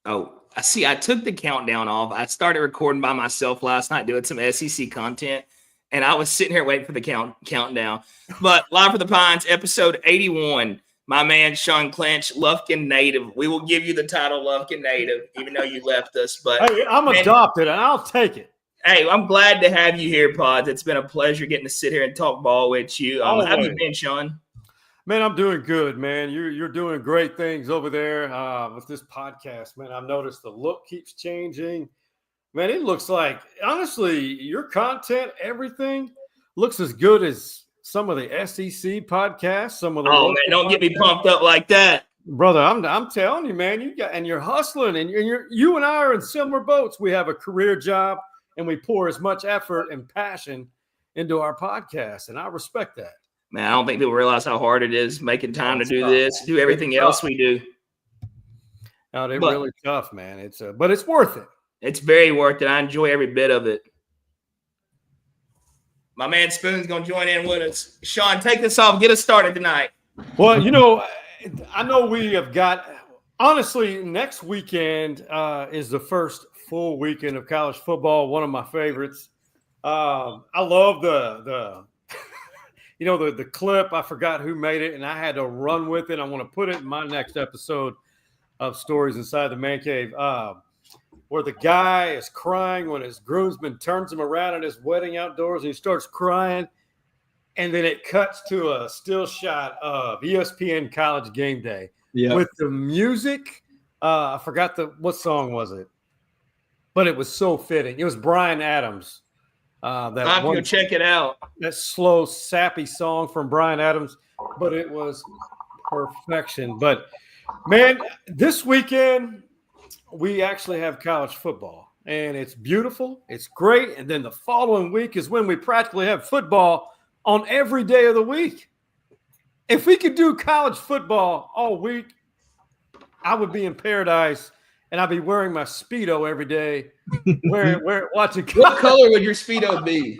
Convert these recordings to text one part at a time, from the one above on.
Oh, I see. I took the countdown off. I started recording by myself last night, doing some SEC content, and I was sitting here waiting for the countdown. But Live for the Pines, episode 81. My man Sean Clinch, Lufkin native. We will give you the title Lufkin native, even though you left us. But hey, I'm adopted, and I'll take it. Hey, I'm glad to have you here, Pods. It's been a pleasure getting to sit here and talk ball with you. How have you been, Sean? Man, I'm doing good, man. You're doing great things over there with this podcast, man. I've noticed the look keeps changing. Man, it looks like, honestly, your content, everything looks as good as some of the SEC podcasts. Some of the man, don't get me pumped up like that, brother. I'm telling you, man. You're hustling, and you and I are in similar boats. We have a career job, and we pour as much effort and passion into our podcast, and I respect that. Man, I don't think people realize how hard it is making time to do this, do everything else we do. No, they're really tough, man. But it's worth it. It's very worth it. I enjoy every bit of it. My man Spoon's going to join in with us. Sean, take this off. Get us started tonight. Well, I know we have got – honestly, next weekend is the first full weekend of college football, one of my favorites. I love the clip. I forgot who made it, and I had to run with it. I want to put it in my next episode of Stories Inside the Man Cave, where the guy is crying when his groomsman turns him around at his wedding outdoors, and he starts crying. And then it cuts to a still shot of ESPN College Game Day with the music. I forgot what song was it, but it was so fitting. It was Bryan Adams. I'm going to check it out. That slow, sappy song from Bryan Adams, but it was perfection. But, man, this weekend we actually have college football, and it's beautiful. It's great. And then the following week is when we practically have football on every day of the week. If we could do college football all week, I would be in paradise, and I'd be wearing my Speedo every day. Watching. What color would your Speedo be?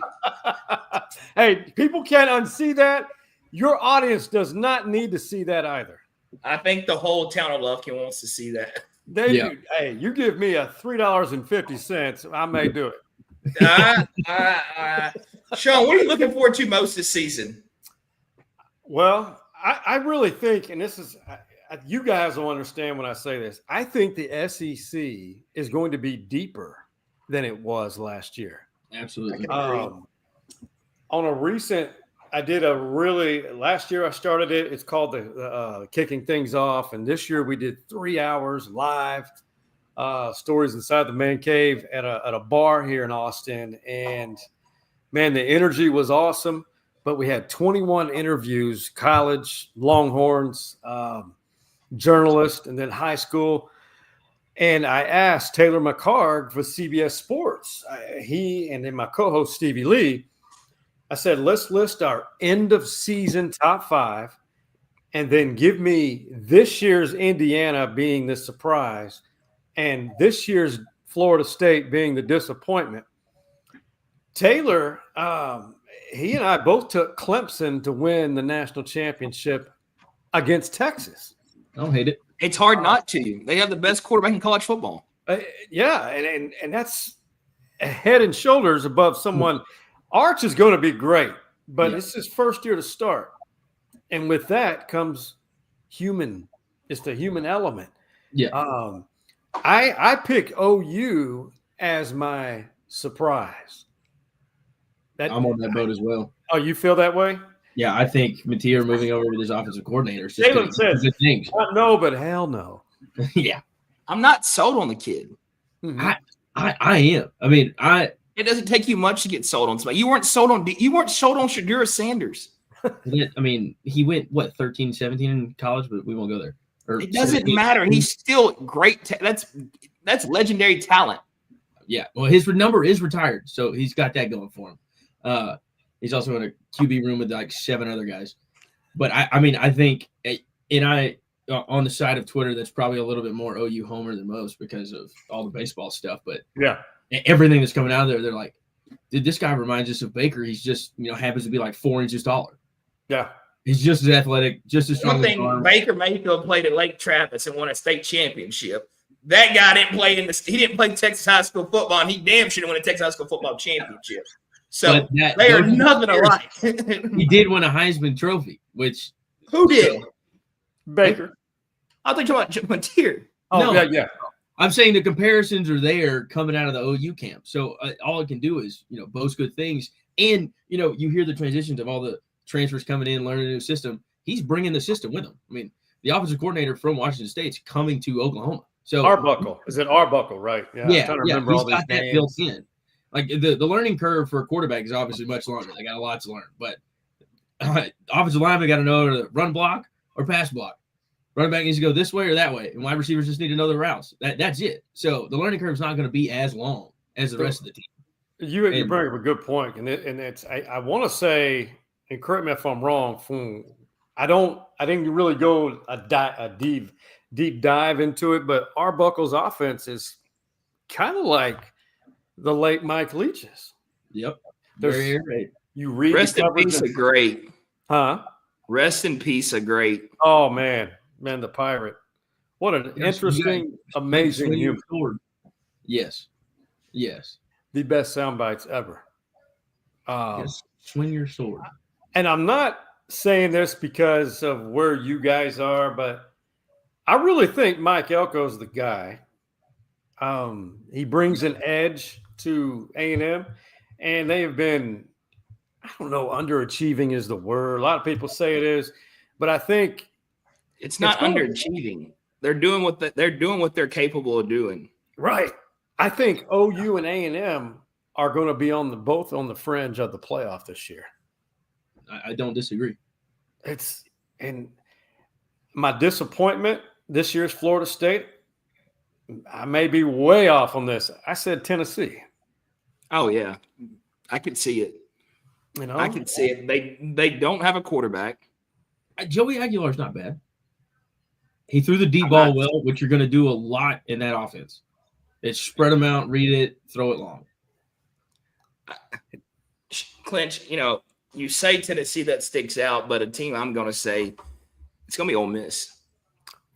Hey, people can't unsee that. Your audience does not need to see that either. I think the whole town of Lufkin wants to see that. They do. Hey, you give me a $3.50, I may do it. Sean, what are you looking forward to most this season? Well, I really think, and this is you guys will understand when I say this, I think the SEC is going to be deeper than it was last year. Absolutely. On a recent, last year I started it. It's called the Kicking Things Off. And this year we did 3 hours live Stories Inside the Man Cave at a bar here in Austin. And man, the energy was awesome. But we had 21 interviews, college, Longhorns, journalists, and then high school. And I asked Taylor McHarg for CBS Sports, he and then my co-host Stevie Lee, I said, let's list our end of season top 5 and then give me this year's Indiana being the surprise and this year's Florida State being the disappointment. Taylor, he and I both took Clemson to win the national championship against Texas. I don't hate it. It's hard not to. They have the best quarterback in college football. And that's a head and shoulders above someone. Arch is going to be great, but it's his first year to start. And with that comes human. It's the human element. Yeah. I pick OU as my surprise. I'm on that boat as well. Oh, you feel that way? Yeah, I think Mateer moving over with his offensive coordinator. Taylor says, no, but hell no. Yeah. I'm not sold on the kid. Mm-hmm. I am. I mean, it doesn't take you much to get sold on somebody. You weren't sold on Shedeur Sanders. I mean, he went 13, 17 in college, but we won't go there. It doesn't matter. He's still great. That's legendary talent. Yeah. Well, his number is retired, so he's got that going for him. He's also in a QB room with like 7 other guys. But I think, and I on the side of Twitter that's probably a little bit more OU homer than most because of all the baseball stuff. But yeah, everything that's coming out of there, they're like, dude, this guy reminds us of Baker. He's just happens to be like 4 inches taller. Yeah. He's just as athletic, just as strong. One thing, Baker Mayfield played at Lake Travis and won a state championship. That guy didn't play he didn't play Texas high school football, and he damn should have won a Texas high school football championship. So they are nothing alike. He did win a Heisman Trophy, which who did? Baker. I think you're talking about Montier. Oh, no. yeah. I'm saying the comparisons are there coming out of the OU camp. So all it can do is, boast good things. And, you hear the transitions of all the transfers coming in, learning a new system. He's bringing the system with him. I mean, the offensive coordinator from Washington State's coming to Oklahoma. So Arbuckle. Is it Arbuckle, right? Yeah. I'm trying to remember all these got that names. built in. Like the learning curve for a quarterback is obviously much longer. They got a lot to learn. But offensive linemen got to know to run block or pass block. Running back needs to go this way or that way, and wide receivers just need to know the routes. That's it. So the learning curve is not going to be as long as the rest of the team. You bring up a good point, and it's I want to say, and correct me if I'm wrong. I didn't really go a deep dive into it, but Arbuckle's offense is kind of like the late Mike Leach's. Yep. You read Rest in peace, a great. Huh? Rest in peace, a great. Oh man, the pirate. What an interesting, amazing human. Yes. The best sound bites ever. Yes. Swing your sword. And I'm not saying this because of where you guys are, but I really think Mike Elko's the guy. He brings an edge to A&M, and they have been, I don't know, underachieving is the word. A lot of people say it is, but I think it's not underachieving. They're doing what they're capable of doing. Right. I think OU and A&M are going to be both on the fringe of the playoff this year. I don't disagree. And my disappointment this year's Florida State. I may be way off on this. I said Tennessee. Oh yeah, I can see it. I can see it. They don't have a quarterback. Joey Aguilar's not bad. He threw the deep ball well, which you're going to do a lot in that offense. It's spread them out, read it, throw it long. Clinch, you say Tennessee, that sticks out, but a team I'm going to say it's going to be Ole Miss.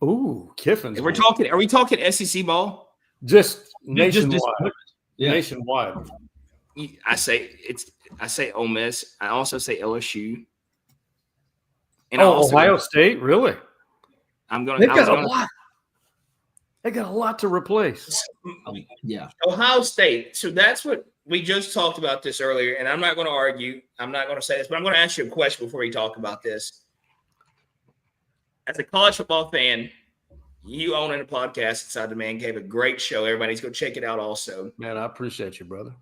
Ooh, Kiffin's. Are we talking SEC ball? Just nationwide. Yeah. Nationwide. I say Ole Miss. I also say LSU. And Ohio State, really? They've got a lot. They got a lot to replace. Yeah. Ohio State. So that's what we just talked about this earlier, and I'm not going to argue. I'm not going to say this, but I'm going to ask you a question before we talk about this. As a college football fan, you owning a podcast inside the Man Cave, a great show. Everybody's go check it out also. Man, I appreciate you, brother.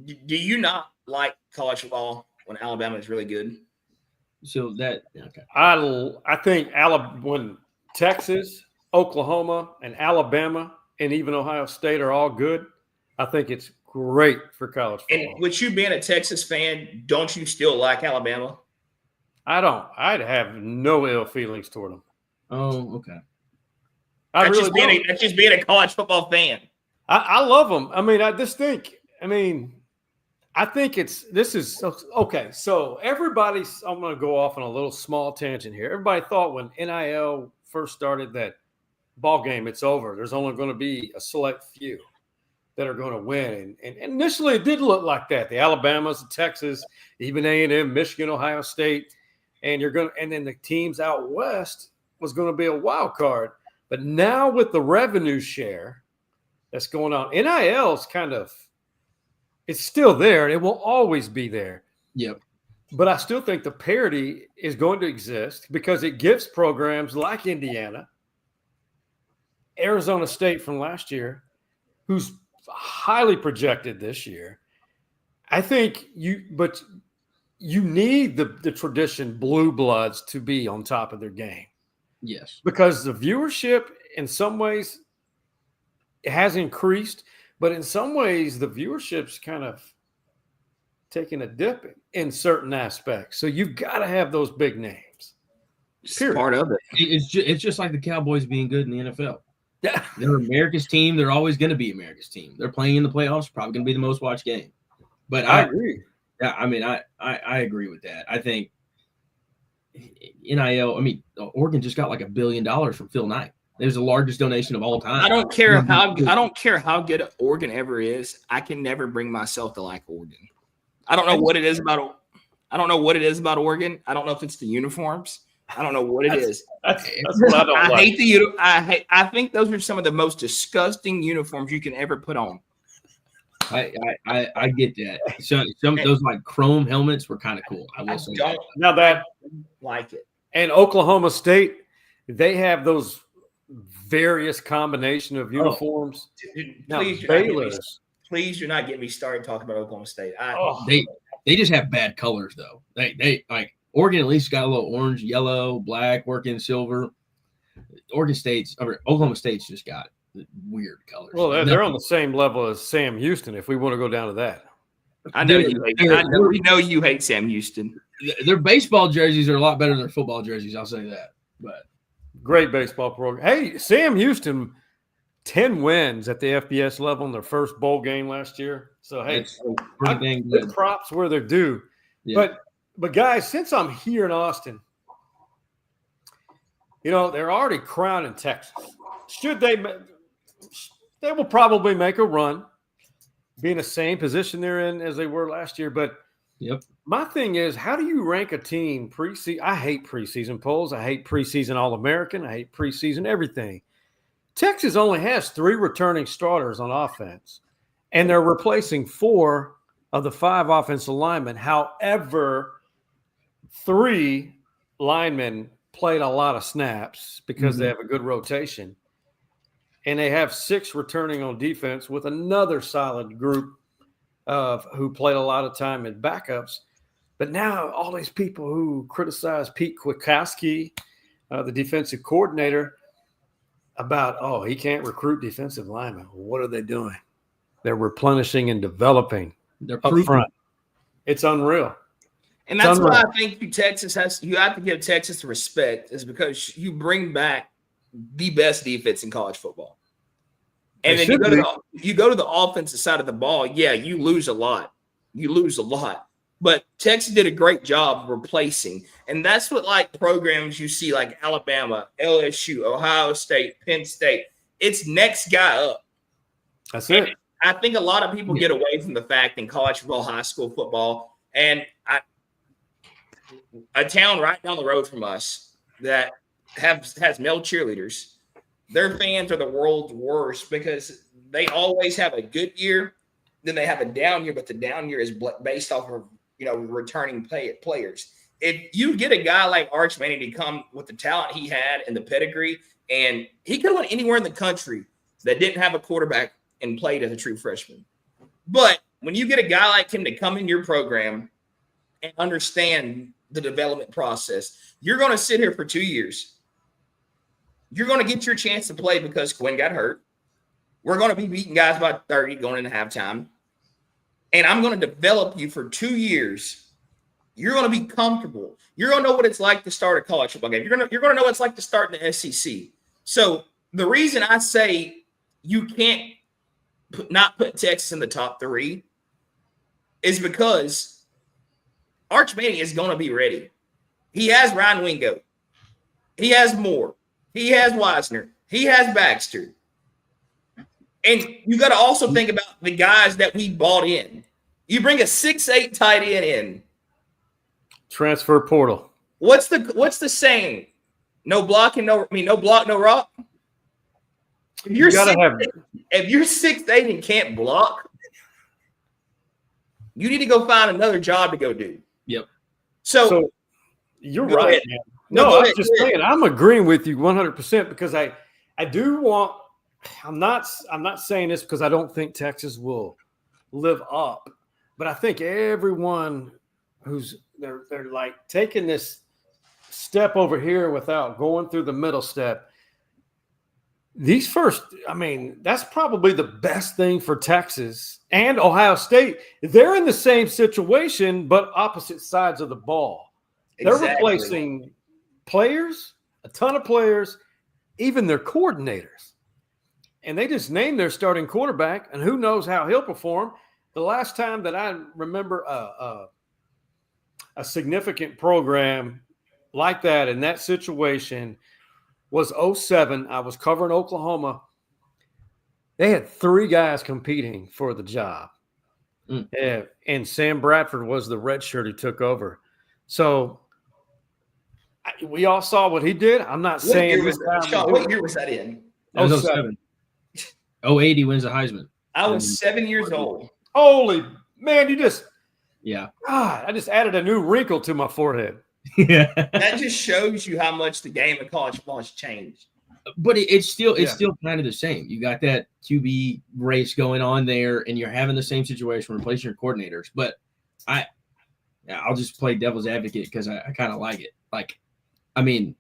Do you not like college football when Alabama is really good? So okay. I think when Texas, Oklahoma, and Alabama, and even Ohio State are all good, I think it's great for college football. And with you being a Texas fan, don't you still like Alabama? I don't. I'd have no ill feelings toward them. Oh, okay. That's just being a college football fan. I love them. I mean, I think this is okay. So I'm going to go off on a little small tangent here. Everybody thought when NIL first started that ball game, it's over. There's only going to be a select few that are going to win. And initially it did look like that. The Alabamas, the Texas, even A&M, Michigan, Ohio State. And then the teams out west was going to be a wild card. But now with the revenue share that's going on, NIL is it's still there. It will always be there. Yep. But I still think the parity is going to exist because it gives programs like Indiana, Arizona State from last year, who's highly projected this year. I think you need the tradition blue bloods to be on top of their game. Yes. Because the viewership in some ways it has increased, but in some ways the viewership's kind of taking a dip in certain aspects. So you've got to have those big names. It's part of it. It's just like the Cowboys being good in the NFL. Yeah. They're America's team. They're always going to be America's team. They're playing in the playoffs, probably going to be the most watched game. But I agree. Yeah, I mean, I agree with that. I think NIL, Oregon just got like $1 billion from Phil Knight. It was the largest donation of all time. I don't care how good Oregon ever is. I can never bring myself to like Oregon. I don't know what it is about Oregon. I don't know if it's the uniforms. I don't know what it is. That's what I don't like. I think those are some of the most disgusting uniforms you can ever put on. I get that. So some of those like chrome helmets were kind of cool. I will say that. Now that Like it. and Oklahoma State, they have those various combination of uniforms. Dude, Now, please do not get me started talking about Oklahoma State. They just have bad colors though. They like Oregon at least got a little orange, yellow, black, working silver. Oklahoma State's just got weird colors. Well, they're on the same level as Sam Houston. If we want to go down to that, we know you hate Sam Houston. Their baseball jerseys are a lot better than their football jerseys. I'll say that. But great baseball program. Hey, Sam Houston, 10 wins at the FBS level in their first bowl game last year. So hey, good props where they're due. Yeah. But guys, since I'm here in Austin, they're already crowning Texas. They will probably make a run, be in the same position they're in as they were last year. But my thing is, how do you rank a team preseason? I hate preseason polls. I hate preseason All-American. I hate preseason everything. Texas only has 3 returning starters on offense, and they're replacing 4 of the 5 offensive linemen. However, 3 linemen played a lot of snaps because they have a good rotation. And they have 6 returning on defense with another solid group who played a lot of time in backups. But now all these people who criticize Pete Kwiatkowski, the defensive coordinator, about, he can't recruit defensive linemen. Well, what are they doing? They're replenishing and developing. They're up front. It's unreal. And that's why I think you have to give Texas respect, is because you bring back the best defense in college football. And then you go to the offensive side of the ball. Yeah, you lose a lot. But Texas did a great job replacing. And that's what programs you see like Alabama, LSU, Ohio State, Penn State. It's next guy up. That's it. I think a lot of people get away from the fact in college football, high school football, and a town right down the road from us that has male cheerleaders, their fans are the world's worst because they always have a good year, then they have a down year, but the down year is based off of returning players. If you get a guy like Arch Manning to come with the talent he had and the pedigree, and he could have went anywhere in the country that didn't have a quarterback and played as a true freshman. But when you get a guy like him to come in your program and understand the development process, you're going to sit here for 2 years. You're going to get your chance to play because Quinn got hurt. We're going to be beating guys by 30 going into halftime. And I'm going to develop you for 2 years. You're going to be comfortable. You're going to know what it's like to start a college football game. You're going to know what it's like to start in the SEC. So the reason I say you can't not put Texas in the top 3 is because Arch Manning is going to be ready. He has Ryan Wingo. He has Moore. He has Wisner. He has Baxter. And you got to also think about the guys that we bought in. You bring a 6'8" tight end in. Transfer portal. What's the saying? No block, no rock. If you're 6'8" and can't block, you need to go find another job to go do. Yep. So you're right, man. No, I'm just saying, I'm agreeing with you 100% because I do want. I'm not saying this because I don't think Texas will live up, but I think everyone they're like taking this step over here without going through the middle step. These first, that's probably the best thing for Texas and Ohio State. They're in the same situation, but opposite sides of the ball. Exactly. They're replacing players, a ton of players, even their coordinators. And they just named their starting quarterback, and who knows how he'll perform. The last time that I remember a significant program like that in that situation was 07. I was covering Oklahoma. They had 3 guys competing for the job. And Sam Bradford was the red shirt who took over. So we all saw what he did. I'm not saying this guy. Sean, what year was that in? That was 07. 08, he wins the Heisman. I was 7 years old. Holy man, yeah. God, I just added a new wrinkle to my forehead. Yeah. That just shows you how much the game of college football has changed. But it's still kind of the same. You got that QB race going on there, and you're having the same situation replacing your coordinators. But I'll just play devil's advocate because I kind of like it. Like, I mean,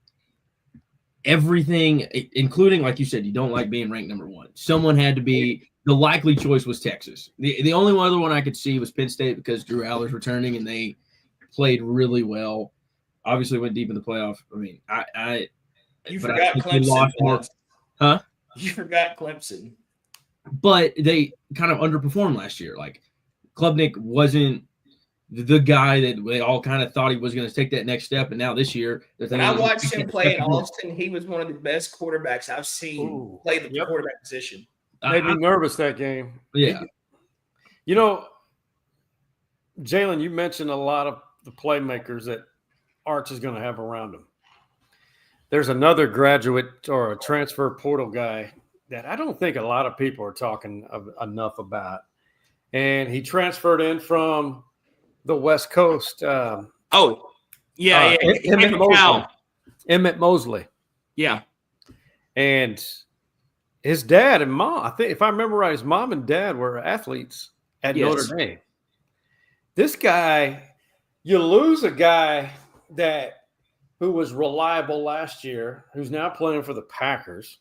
everything, including, like you said, you don't like being ranked number 1. Someone had to be. The likely choice was Texas. The only other one I could see was Penn State because Drew Allar's returning, and they played really well. Obviously, went deep in the playoff. I mean, You forgot Clemson. Huh? You forgot Clemson. But they kind of underperformed last year. Like, Klubnik wasn't the guy that they all kind of thought he was going to take that next step. And now this year, when I watched him play in Austin, he was one of the best quarterbacks I've seen play the quarterback position. Made me nervous that game. Yeah. You know, Jalen, you mentioned a lot of the playmakers that Arch is going to have around him. There's another graduate or a transfer portal guy that I don't think a lot of people are talking enough about. And he transferred in from the West Coast. Emmett Mosley. Yeah. And his dad and mom, I think if I remember right, his mom and dad were athletes at Notre Dame. This guy, you lose a guy who was reliable last year, who's now playing for the Packers,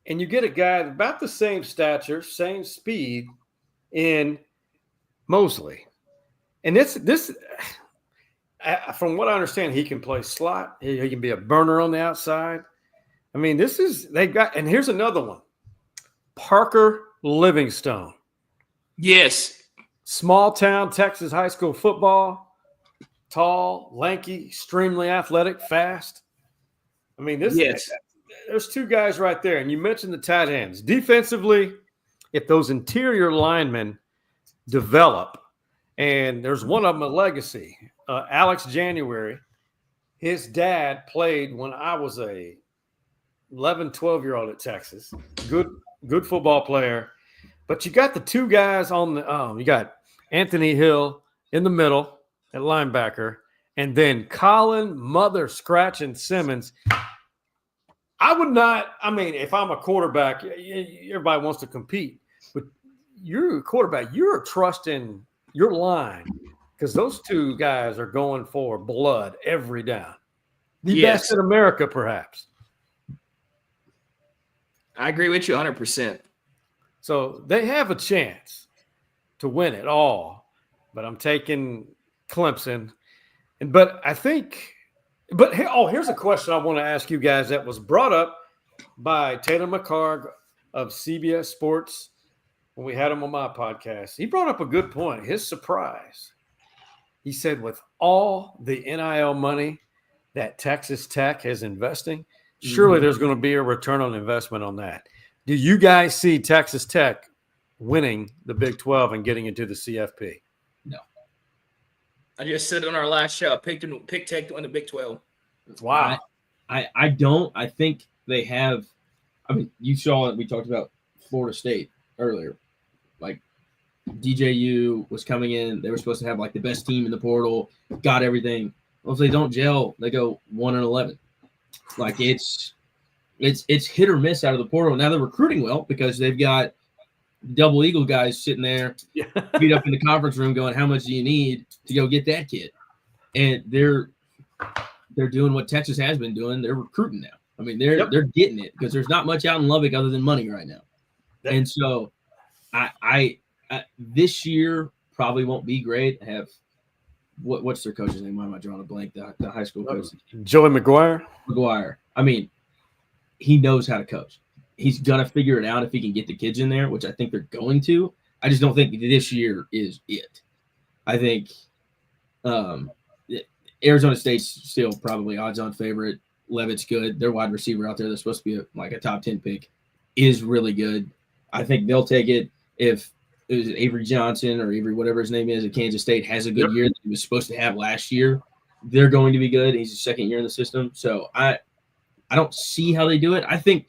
and you get a guy about the same stature, same speed in Mosley. And this from what I understand, he can play slot. He can be a burner on the outside. I mean, and here's another one. Parker Livingstone. Yes. Small town Texas high school football. Tall, lanky, extremely athletic, fast. I mean, there's 2 guys right there. And you mentioned the tight ends. Defensively, if those interior linemen develop, and there's one of them a legacy, Alex January, his dad played when I was a 11, 12-year-old at Texas. Good football player. But you got the 2 guys on the you got Anthony Hill in the middle at linebacker, and then Colin Mother Scratching Simmons. If I'm a quarterback, everybody wants to compete, but you're a quarterback, you're trusting your line because those 2 guys are going for blood every down. The best in America, perhaps. I agree with you 100%. So they have a chance to win it all, but I'm taking Clemson. Here's a question I want to ask you guys that was brought up by Taylor McCarg of CBS Sports when we had him on my podcast. He brought up a good point. His surprise. He said, with all the NIL money that Texas Tech is investing, surely there's going to be a return on investment on that. Do you guys see Texas Tech winning the Big 12 and getting into the CFP? No. I just said on our last show, pick Tech to win the Big 12. Wow. I don't. I think they have. I mean, you saw it. We talked about Florida State earlier. Like, DJU was coming in. They were supposed to have like the best team in the portal, got everything. Well, if they don't gel, they go 1-11. Like, it's hit or miss out of the portal. Now they're recruiting well because they've got double eagle guys sitting there, beat up in the conference room going, how much do you need to go get that kid? And they're doing what Texas has been doing. They're recruiting now. I mean, they're getting it because there's not much out in Lubbock other than money right now. And so I this year probably won't be great. I have what's their coach's name? Why am I drawing a blank? The high school coach. Joey McGuire. I mean, he knows how to coach. He's going to figure it out if he can get the kids in there, which I think they're going to. I just don't think this year is it. I think Arizona State's still probably odds-on favorite. Levitt's good. Their wide receiver out there that's supposed to be a top 10 pick is really good. I think they'll take it if it was Avery Johnson or Avery, whatever his name is, at Kansas State has a good year that he was supposed to have last year. They're going to be good. He's his second year in the system. So I don't see how they do it. I think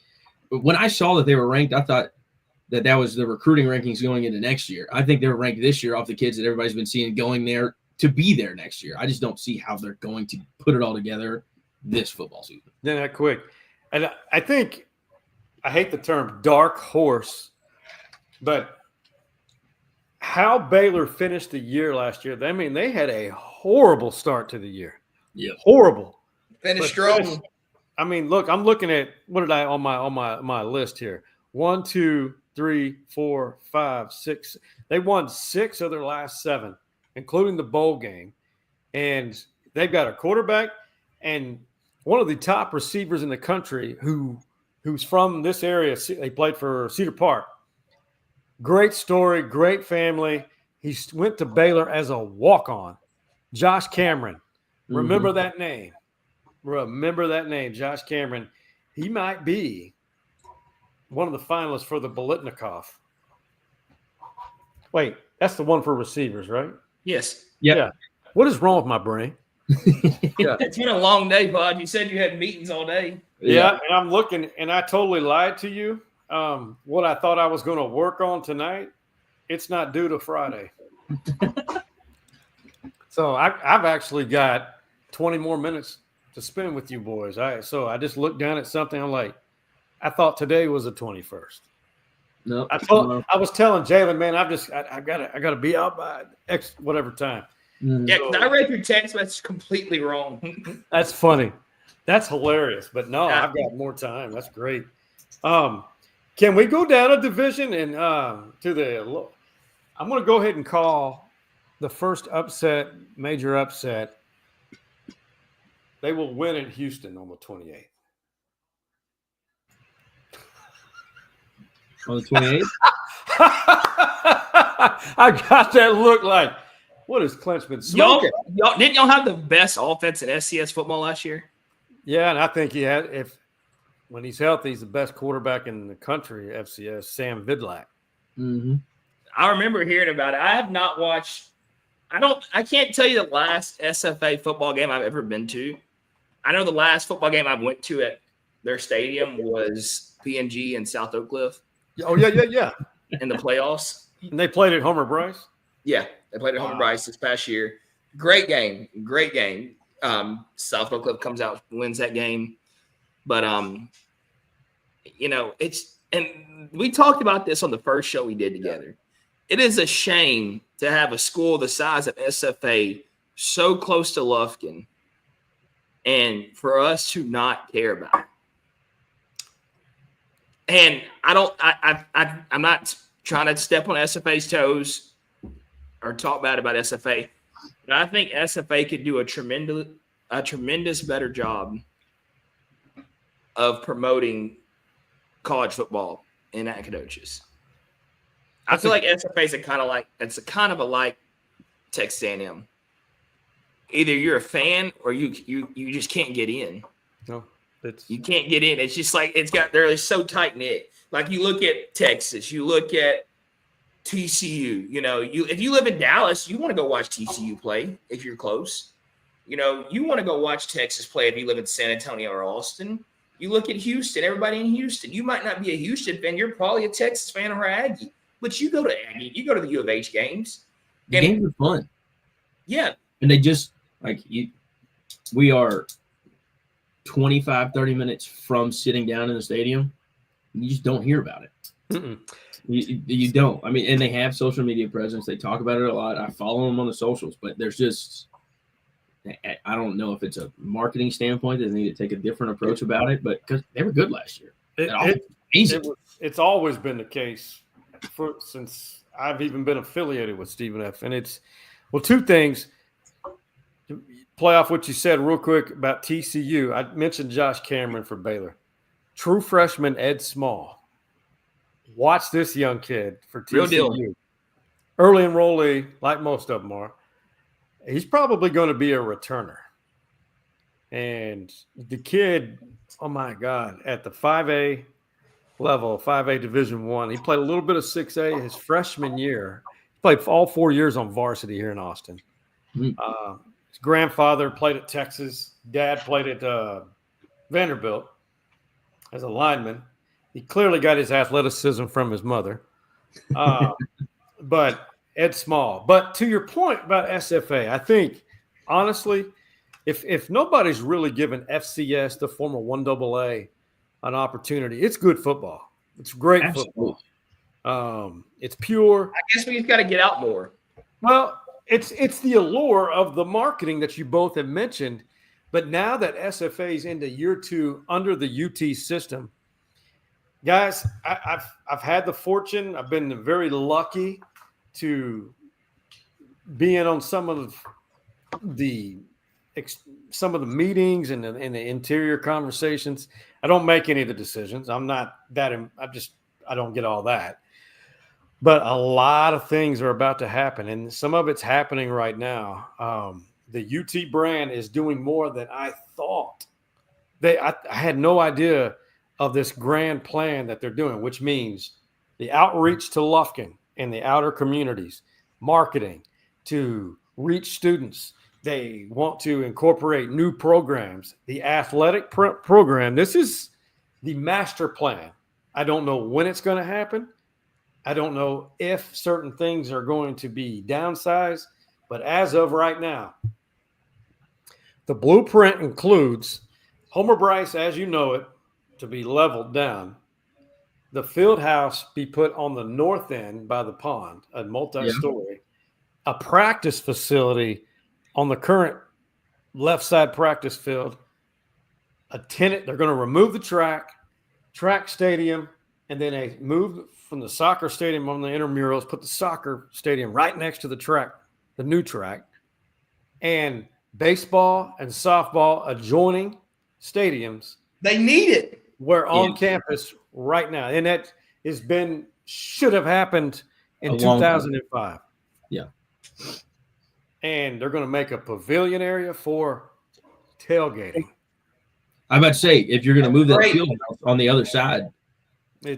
when I saw that they were ranked, I thought that was the recruiting rankings going into next year. I think they're ranked this year off the kids that everybody's been seeing going there to be there next year. I just don't see how they're going to put it all together this football season. Then that quick. And I think I hate the term dark horse, but how Baylor finished the year last year, I mean, they had a horrible start to the year. Yeah. Horrible. Finished strong. I mean, look, I'm looking at what did I on my list here? 1, 2, 3, 4, 5, 6. They won 6 of their last 7, including the bowl game. And they've got a quarterback and one of the top receivers in the country who's from this area. They played for Cedar Park. Great story, great family. He went to Baylor as a walk-on. Josh Cameron. Remember that name. Remember that name, Josh Cameron. He might be one of the finalists for the Bolitnikoff. Wait, that's the one for receivers, right? Yes. Yep. Yeah. What is wrong with my brain? Yeah. It's been a long day, bud. You said you had meetings all day. Yeah, and I'm looking, and I totally lied to you. What I thought I was going to work on tonight, it's not due to Friday. So I've actually got 20 more minutes to spend with you boys. So I just looked down at something. I'm like, I thought today was the 21st. No, I was telling Jalen, man, I gotta be out by X whatever time. Yeah, I read your text message completely wrong. That's funny. That's hilarious. But no, I've got more time. That's great. Can we go down a division and to the? I'm going to go ahead and call the first major upset. They will win in Houston on the 28th. On the 28th? I got that look like, what is Clenchman smoking? Didn't y'all have the best offense in SCS football last year? Yeah, and I think he had, when he's healthy, he's the best quarterback in the country, FCS, Sam Vidlak. Mm-hmm. I remember hearing about it. I have not watched – I can't tell you the last SFA football game I've ever been to. I know the last football game I went to at their stadium was PNG in South Oak Cliff. Oh, yeah. In the playoffs. And they played at Homer Bryce? Yeah, they played at Homer Bryce this past year. Great game. South Oak Cliff comes out, wins that game. But, and we talked about this on the first show we did together. It is a shame to have a school the size of SFA so close to Lufkin and for us to not care about it. And I'm not trying to step on SFA's toes or talk bad about SFA, but I think SFA could do a tremendous better job of promoting college football in Nacogdoches. I feel like SFA is kind of like Texas A&M. Either you're a fan or you just can't get in. No, you can't get in. It's just like they're so tight knit. Like you look at Texas, you look at TCU. If you live in Dallas, you want to go watch TCU play if you're close. You want to go watch Texas play if you live in San Antonio or Austin. You look at Houston, everybody in Houston. You might not be a Houston fan. You're probably a Texas fan or Aggie. But you go to Aggie. You go to the U of H games. The games are fun. Yeah. And they just, we are 25, 30 minutes from sitting down in the stadium. You just don't hear about it. You don't. I mean, and they have social media presence. They talk about it a lot. I follow them on the socials, but there's just – I don't know if it's a marketing standpoint that they need to take a different approach about it, but because they were good last year. It's always been the case since I've even been affiliated with Stephen F. And it's two things. To play off what you said real quick about TCU. I mentioned Josh Cameron for Baylor. True freshman Ed Small. Watch this young kid for TCU. Real deal. Early enrollee, like most of them are. He's probably going to be a returner. And the kid, oh my God, at the 5A level, 5A Division I, he played a little bit of 6A his freshman year. He played all 4 years on varsity here in Austin. His grandfather played at Texas. Dad played at Vanderbilt as a lineman. He clearly got his athleticism from his mother. But Ed Small. But to your point about SFA, I think, honestly, if nobody's really given FCS, the former 1AA, an opportunity, it's good football. It's great football. It's pure. I guess we just got to get out more. Well, it's the allure of the marketing that you both have mentioned. But now that SFA is into year 2 under the UT system, guys, I've had the fortune. I've been very lucky to be in on some of the meetings and the interior conversations. I don't make any of the decisions. I'm not that. I don't get all that. But a lot of things are about to happen, and some of it's happening right now. The UT brand is doing more than I thought. I had no idea of this grand plan that they're doing, which means the outreach to Lufkin and the outer communities, marketing to reach students. They want to incorporate new programs, the athletic program. This is the master plan. I don't know when it's going to happen. I don't know if certain things are going to be downsized, but as of right now, the blueprint includes Homer Bryce, as you know it, to be leveled down. The field house be put on the north end by the pond, a multi-story, a practice facility on the current left side practice field, a tenant. They're going to remove the track stadium, and then they move from the soccer stadium on the intramurals, put the soccer stadium right next to the track, the new track, and baseball and softball adjoining stadiums. They need it. We're on campus right now, and that should have happened in 2005. Yeah. And they're going to make a pavilion area for tailgating. I'm about to say, if you're going to move that field house on the other side,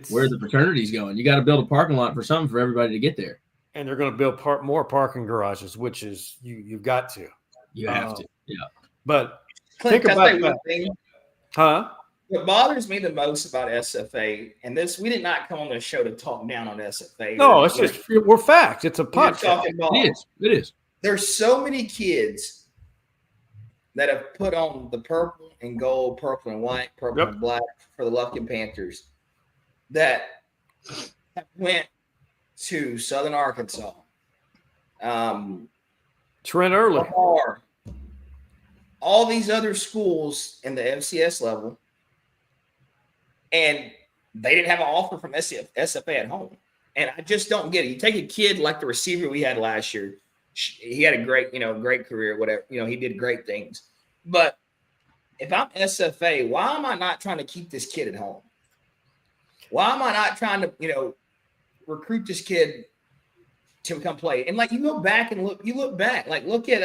where the fraternity's going, you got to build a parking lot for everybody to get there. And they're going to build more parking garages, which is you've got to. You have to, yeah. But Clint, think about that. Huh? What bothers me the most about SFA, and this, we did not come on the show to talk down on SFA. No, it's just we're facts. It's a podcast. It is. There's so many kids that have put on the purple and gold, purple and white, purple and black for the Lufkin Panthers that went to Southern Arkansas. Trent Early. All these other schools in the FCS level, and they didn't have an offer from SFA at home. And I just don't get it. You take a kid like the receiver we had last year. He had a great career, whatever. He did great things. But if I'm SFA, why am I not trying to keep this kid at home? Why am I not trying to, recruit this kid to come play? And like, you look back, look at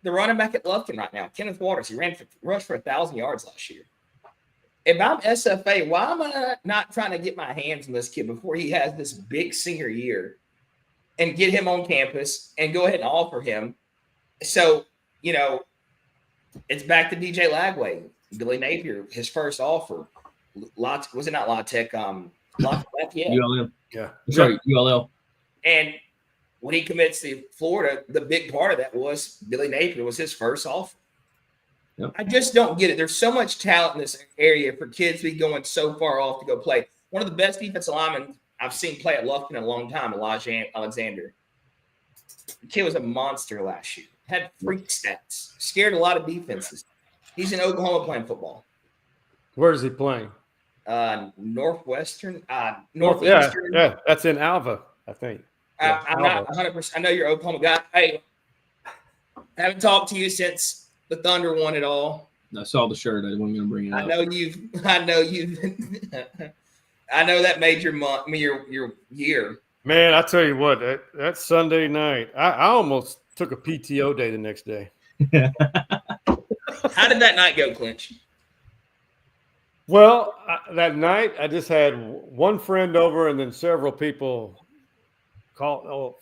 the running back at Lufkin right now, Kenneth Waters. He rushed for 1,000 yards last year. If I'm SFA, why am I not trying to get my hands on this kid before he has this big senior year and get him on campus and go ahead and offer him? So, it's back to DJ Lagway, Billy Napier, his first offer. Was it not La Tech? Lafayette. ULM. Yeah. Sorry, ULL. And when he commits to Florida, the big part of that was Billy Napier was his first offer. Yep. I just don't get it. There's so much talent in this area for kids to be going so far off to go play. One of the best defensive linemen I've seen play at Lufkin in a long time, Elijah Alexander. The kid was a monster last year. Had freak stats. Scared a lot of defenses. He's in Oklahoma playing football. Where is he playing? Northwestern. Northeastern. Yeah, that's in Alva, I think. Yeah, I'm not 100%. I know you're an Oklahoma guy. Hey, I haven't talked to you since the Thunder won it all. I saw the shirt. I wasn't going to bring it up. I know you've. I know that made your year. Man, I tell you what, that Sunday night, I almost took a PTO day the next day. How did that night go, Clinch? Well, that night I just had one friend over and then several people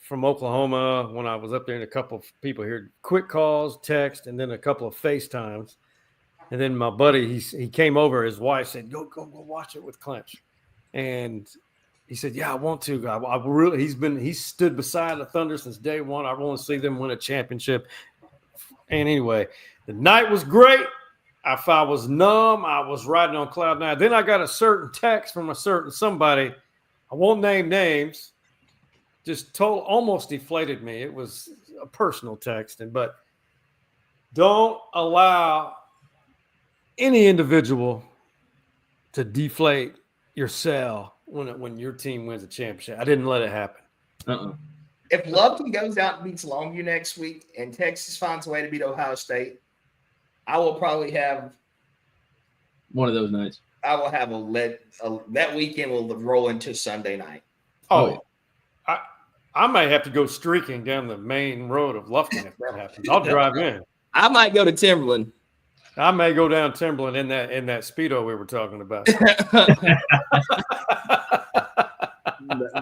from Oklahoma when I was up there, and a couple of people here, quick calls, text, and then a couple of FaceTimes. And then my buddy, he came over. His wife said, "Go watch it with Clinch," and he said, "Yeah, I want to. I really. He's stood beside the Thunder since day one. I want to see them win a championship." And anyway, the night was great. If I was numb, I was riding on cloud nine. Then I got a certain text from a certain somebody. I won't name names. Just almost deflated me. It was a personal text, but don't allow any individual to deflate your cell when your team wins a championship. I didn't let it happen. If Lufkin goes out and beats Longview next week and Texas finds a way to beat Ohio State, I will probably have one of those nights. I will have that weekend will roll into Sunday night. Oh, I may have to go streaking down the main road of Lufkin if that happens. I'll drive in. I might go to Timberland. I may go down Timberland in that Speedo we were talking about.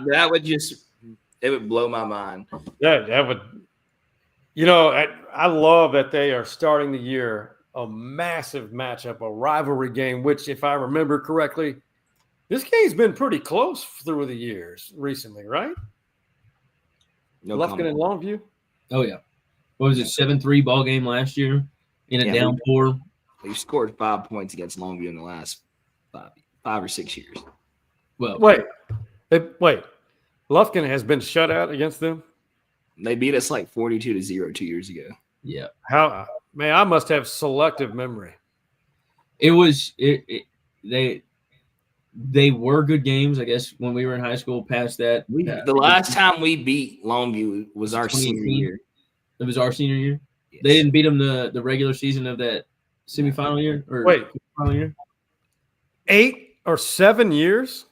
That would it would blow my mind. Yeah, that would. I love that they are starting the year a massive matchup, a rivalry game, which, if I remember correctly, this game's been pretty close through the years recently, right? No Lufkin and Longview. Oh yeah, what was it? 7-3 ball game last year in a downpour. They scored 5 points against Longview in the last 5 or 6 years. Well, wait. Lufkin has been shut out against them. They beat us like 42-0 2 years ago. Yeah. Man, I must have selective memory. It was they were good games, I guess, when we were in high school. Past that, the last time we beat Longview was our senior year. It was our senior year. Yes. They didn't beat them the regular season of that semifinal year final year. 8 or 7 years.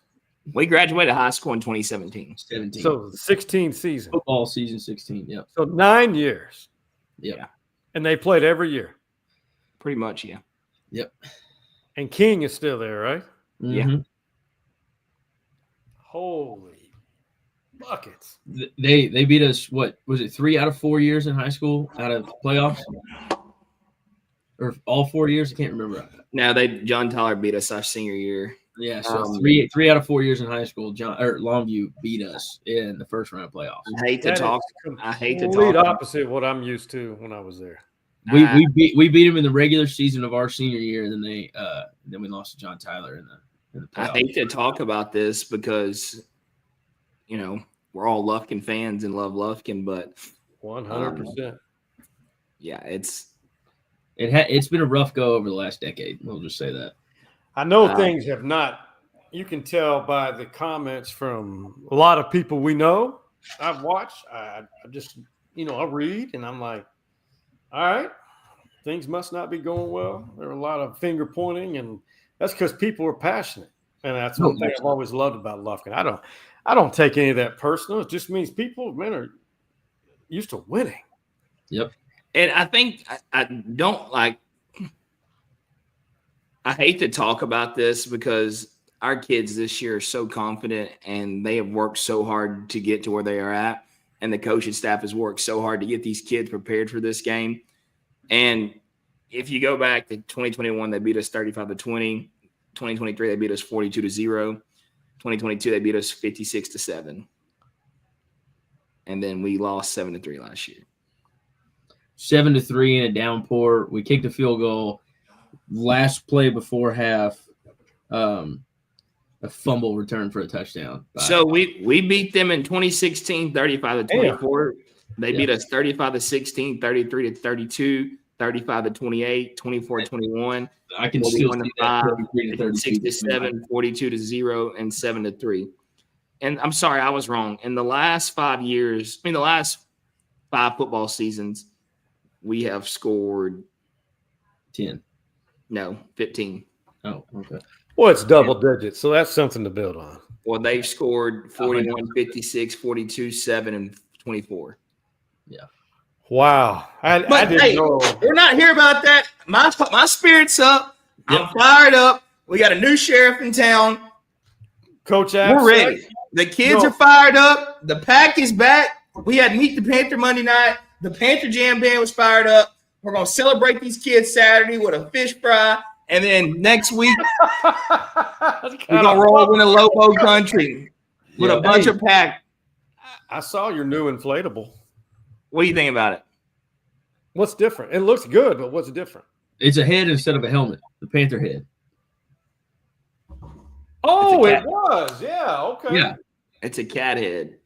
We graduated high school in 2017. 17. So 16 season. Football season 16. Yep. So 9 years. Yeah. And they played every year. Pretty much, yeah. Yep. And King is still there, right? Mm-hmm. Yeah. Holy buckets. They beat us, what was it, 3 out of 4 years in high school out of playoffs? Or all 4 years? I can't remember. No, John Tyler beat us our senior year. Yeah, so three out of 4 years in high school, Longview beat us in the first round of playoffs. I hate to talk. Complete opposite of what I'm used to when I was there. We beat them in the regular season of our senior year, and then we lost to John Tyler in the playoffs. I hate to talk about this because, we're all Lufkin fans and love Lufkin, but 100%. Yeah, it's been a rough go over the last decade. We'll just say that. I know things have not. You can tell by the comments from a lot of people we know. I've watched. I just, I read, and I'm like, all right, things must not be going well. There are a lot of finger pointing, and that's because people are passionate. And that's one thing I've always loved about Lufkin. I don't take any of that personal. It just means people, men, are used to winning. Yep. And I think I don't like. I hate to talk about this because our kids this year are so confident and they have worked so hard to get to where they are at. And the coaching staff has worked so hard to get these kids prepared for this game. And if you go back to 2021, they beat us 35-20. 2023, they beat us 42-0. 2022, they beat us 56-7. And then we lost 7-3 last year. 7-3 in a downpour. We kicked a field goal. Last play before half, a fumble return for a touchdown. So we beat them in 2016, 35-24. They beat us 35-16, 33-32, 35-28, 24-21. I can still see that 6-7, 42-0, and 7-3. And I'm sorry, I was wrong. In the last 5 years, the last 5 football seasons, we have scored 10. No, 15. Oh, okay. Well, it's double digits, so that's something to build on. Well, they've scored 41, 56, 42, 7, and 24. Yeah. Wow. I But didn't hey, know. we're not here about that. My spirit's up. Yep. I'm fired up. We got a new sheriff in town. Coach We're Abs ready. The kids are fired up. The pack is back. We had Meet the Panther Monday night. The Panther Jam Band was fired up. We're going to celebrate these kids Saturday with a fish fry. And then next week, we're going to roll in the Lobo country with a bunch of pack. I saw your new inflatable. What do you think about it? What's different? It looks good, but what's different? It's a head instead of a helmet. The Panther head. Oh, it was. Yeah. Okay. Yeah. It's a cat head.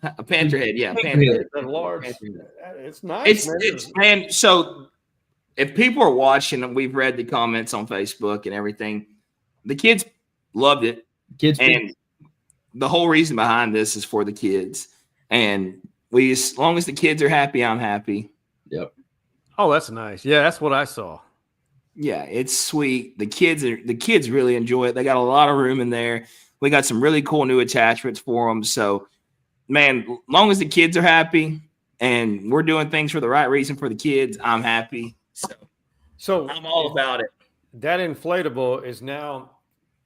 A panther head. Yeah. Panther head. A large. It's nice. Man. So if people are watching and we've read the comments on Facebook and everything, the kids loved it. And the whole reason behind this is for the kids. And as long as the kids are happy, I'm happy. Yep. Oh, that's nice. Yeah, that's what I saw. Yeah, it's sweet. The kids really enjoy it. They got a lot of room in there. We got some really cool new attachments for them. So, man, as long as the kids are happy and we're doing things for the right reason for the kids, I'm happy. So I'm all about it. That inflatable is now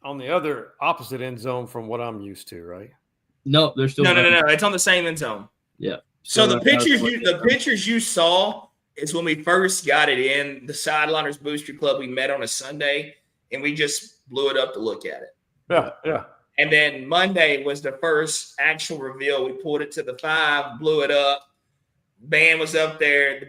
on the other opposite end zone from what I'm used to, right? No, they're still no. It's on the same end zone. Yeah. So the pictures you saw is when we first got it in the Sideliners Booster Club. We met on a Sunday and we just blew it up to look at it. Yeah. And then Monday was the first actual reveal. We pulled it to the 5, blew it up. Band was up there. The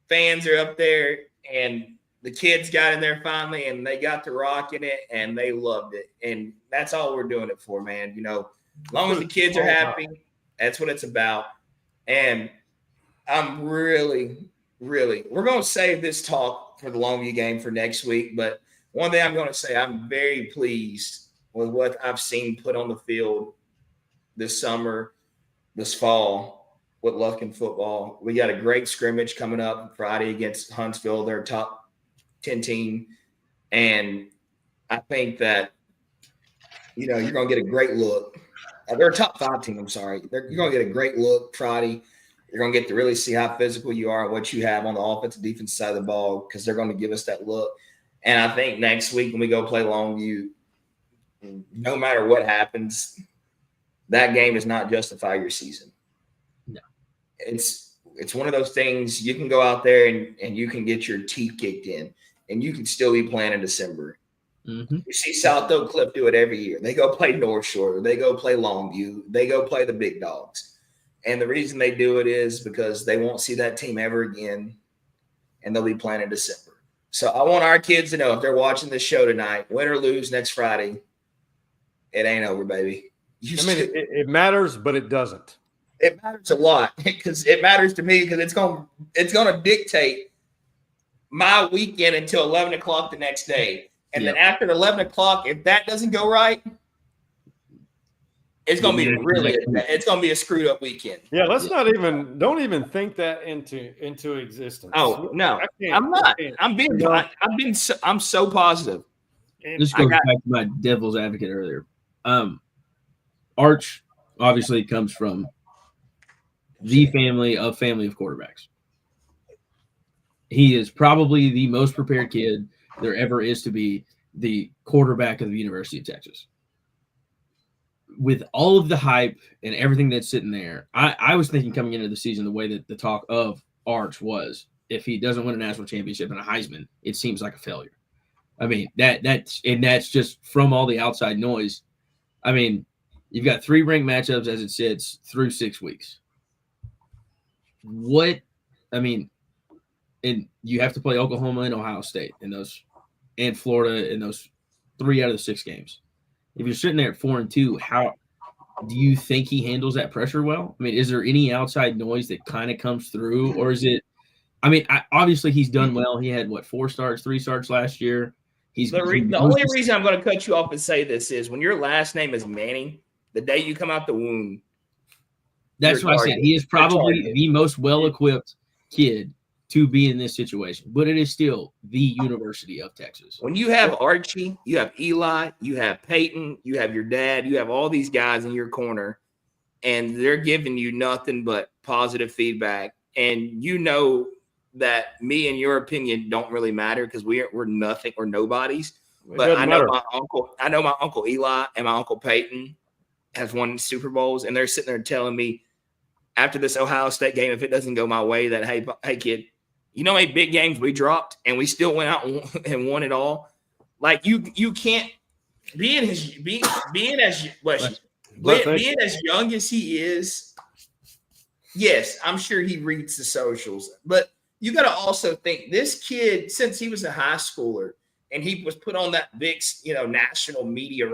fans are up there. And the kids got in there finally, and they got to rocking it, and they loved it. And that's all we're doing it for, man. As long as the kids are happy, that's what it's about. And I'm really we're going to save this talk for the Longview game for next week. But one thing I'm going to say, I'm very pleased with what I've seen put on the field this summer, this fall with Lufkin football. We got a great scrimmage coming up Friday against Huntsville, their top 10 team. And I think that, you're going to get a great look. They're a top 5 team. I'm sorry. You're going to get a great look Friday. You're going to get to really see how physical you are and what you have on the offensive defense side of the ball, because they're going to give us that look. And I think next week when we go play Longview, no matter what happens, that game does not justify your season. No. It's one of those things you can go out there and you can get your teeth kicked in, and you can still be playing in December. Mm-hmm. You see South Oak Cliff do it every year. They go play North Shore. They go play Longview. They go play the big dogs. And the reason they do it is because they won't see that team ever again, and they'll be playing in December. So I want our kids to know, if they're watching this show tonight, win or lose next Friday, it ain't over, baby. It matters, but it doesn't. It matters a lot, because it matters to me, because it's going to dictate my weekend until 11 o'clock the next day. And then after 11 o'clock, if that doesn't go right, it's going to be it's going to be a screwed up weekend. Yeah, don't even think that into existence. Oh, no, I'm not. I'm so positive. This goes back to my devil's advocate earlier. Arch obviously comes from the family of quarterbacks. He is probably the most prepared kid there ever is to be the quarterback of the University of Texas. With all of the hype and everything that's sitting there, I was thinking coming into the season, the way that the talk of Arch was, if he doesn't win a national championship and a Heisman, it seems like a failure. I mean, that's just from all the outside noise. I mean, you've got 3 ranked matchups as it sits through 6 weeks. And you have to play Oklahoma and Ohio State and Florida in those 3 out of the 6 games. If you're sitting there at 4-2, how do you think he handles that pressure well? I mean, is there any outside noise that kind of comes through, or is it? I mean, obviously he's done well. He had 3 starts last year. The only reason I'm going to cut you off and say this is, when your last name is Manning, the day you come out the womb. That's what I said. He is probably the most well-equipped kid to be in this situation, but it is still the University of Texas. When you have Archie, you have Eli, you have Peyton, you have your dad, you have all these guys in your corner, and they're giving you nothing but positive feedback and you know that me and your opinion don't really matter because we're nothing or nobodies. But I know my uncle Eli and my uncle Peyton has won Super Bowls, and they're sitting there telling me after this Ohio State game, if it doesn't go my way, that hey kid, you know how many big games we dropped and we still went out and won it all. Like you can't being as young as he is. Yes, I'm sure he reads the socials, but you got to also think this kid, since he was a high schooler and he was put on that big, national media,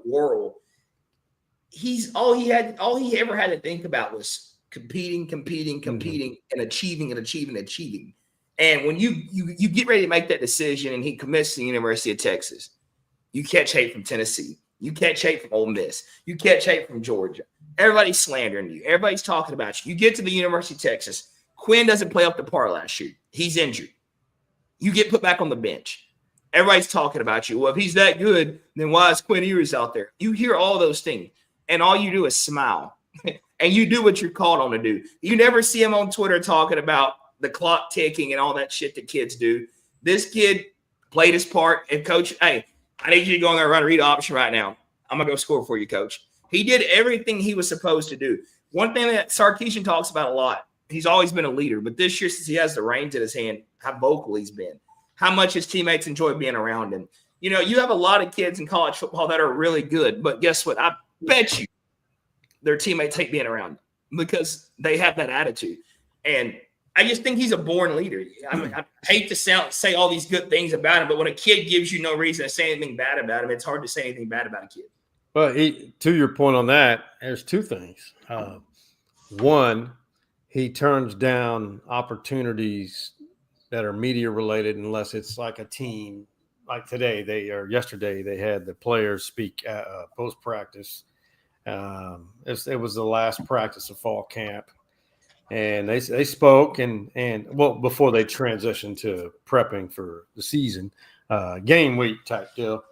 world. All he ever had to think about was competing, and achieving. And when you get ready to make that decision and he commits to the University of Texas, you catch hate from Tennessee. You catch hate from Ole Miss. You catch hate from Georgia. Everybody's slandering you. Everybody's talking about you. You get to the University of Texas. Quinn doesn't play up to par last year. He's injured. You get put back on the bench. Everybody's talking about you. Well, if he's that good, then why is Quinn Ewers out there? You hear all those things, and all you do is smile. And you do what you're called on to do. You never see him on Twitter talking about the clock ticking and all that shit that kids do. This kid played his part. And coach, hey, I need you to go in there and run a read option right now. I'm going to go score for you, coach. He did everything he was supposed to do. One thing that Sarkisian talks about a lot, he's always been a leader, but this year, since he has the reins in his hand, how vocal he's been, how much his teammates enjoy being around him. You know, you have a lot of kids in college football that are really good, but guess what? I bet you their teammates hate being around them because they have that attitude. And I just think he's a born leader. I hate to say all these good things about him, but when a kid gives you no reason to say anything bad about him, it's hard to say anything bad about a kid. Well, to your point on that, there's two things. One, he turns down opportunities that are media related unless it's like a team. Like yesterday, they had the players speak post practice. It was the last practice of fall camp, and they spoke and before they transitioned to prepping for the season, game week type deal.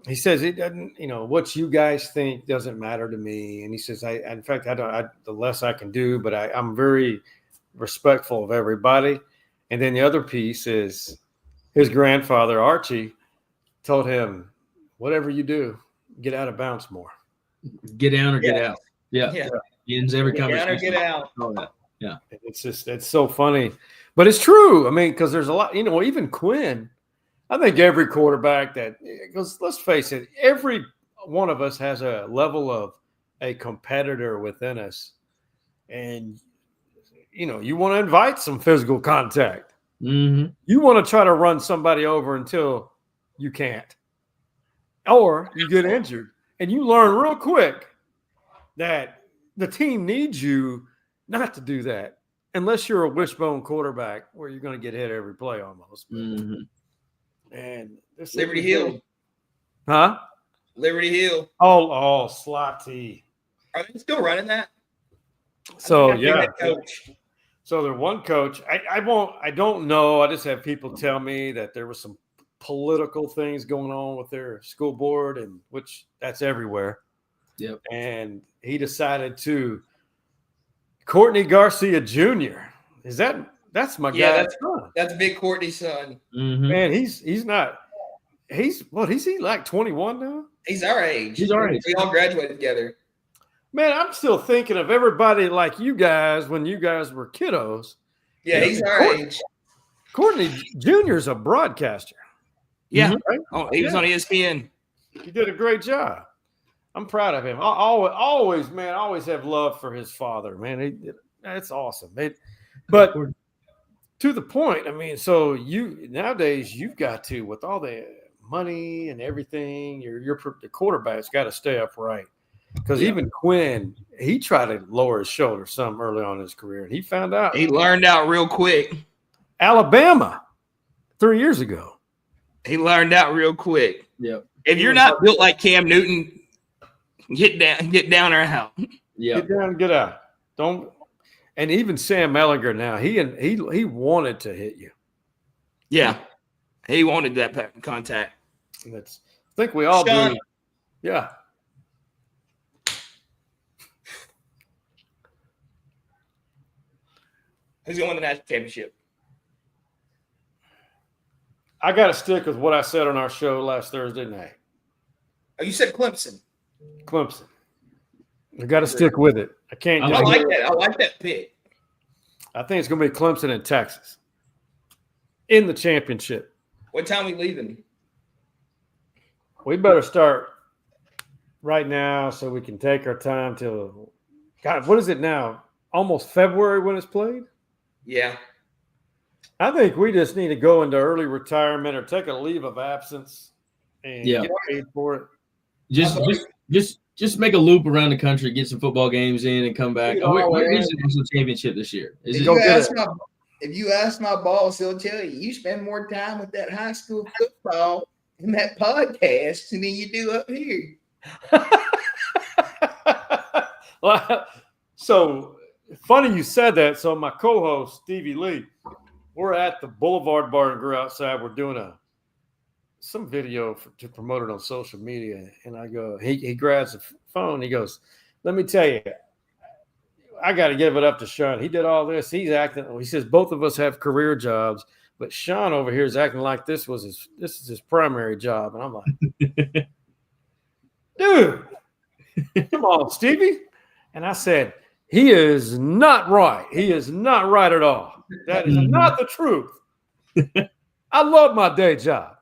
He says it doesn't, what you guys think doesn't matter to me. And he says, the less I can do, but I'm very respectful of everybody. And then the other piece is his grandfather, Archie, told him, whatever you do, get out of bounds more. Get down or get out. Yeah. Ends every conversation. Get out or get out. Yeah. It's so funny, but it's true. I mean, because there's a lot, even Quinn, I think every quarterback because let's face it, every one of us has a level of a competitor within us. And, you want to invite some physical contact. Mm-hmm. You want to try to run somebody over until you can't. Or you get injured. And you learn real quick that the team needs you not to do that unless you're a wishbone quarterback where you're going to get hit every play almost. Mm-hmm. And Liberty Hill. Huh? Liberty Hill. Oh, Slotty. Are they still running that? So, yeah. So their one coach, I don't know. I just have people tell me that there was some political things going on with their school board, and which that's everywhere. Yep. And he decided to Courtney Garcia Jr. That's my guy. That's Big Courtney's son. Mm-hmm. Man, he's not. He's he like 21 now? He's our age. He's our age. We all graduated together. Man, I'm still thinking of everybody like you guys when you guys were kiddos. Yeah, he's our age. Courtney Jr. is a broadcaster. Yeah. Mm-hmm. Right? Oh, he was on ESPN. He did a great job. I'm proud of him. I always have love for his father, man. That's awesome. But to the point, I mean, so nowadays you've got to, with all the money and everything, the quarterback's got to stay upright. Because even Quinn, he tried to lower his shoulder some early on in his career, and he found out. He learned out real quick. Alabama, 3 years ago. He learned out real quick. Yep. If you're not built like Cam Newton, get down or out. Yeah. Get down, get out. Don't. And even Sam Ellinger now, he wanted to hit you. Yeah, he wanted that contact. I think we all do. Yeah. Who's going to win the national championship? I got to stick with what I said on our show last Thursday night. Oh, you said Clemson. Clemson. I got to stick with it. I can't. I like that. I like that pick. I think it's going to be Clemson and Texas in the championship. What time are we leaving? We better start right now so we can take our time till – God, what is it now? Almost February when it's played? Yeah. I think we just need to go into early retirement or take a leave of absence and get paid for it. Just make a loop around the country, get some football games in, and come back. Where is the national championship this year? If you ask my boss, he'll tell you you spend more time with that high school football and that podcast than you do up here. So funny you said that. So my co-host Stevie Lee, we're at the Boulevard Bar and Grill outside. We're doing some video to promote it on social media, and I go. He grabs the phone. He goes, "Let me tell you, I got to give it up to Sean. He did all this. He's acting." He says both of us have career jobs, but Sean over here is acting like this is his primary job, and I'm like, dude, come on, Stevie. And I said, he is not right. He is not right at all. That is not the truth. I love my day job.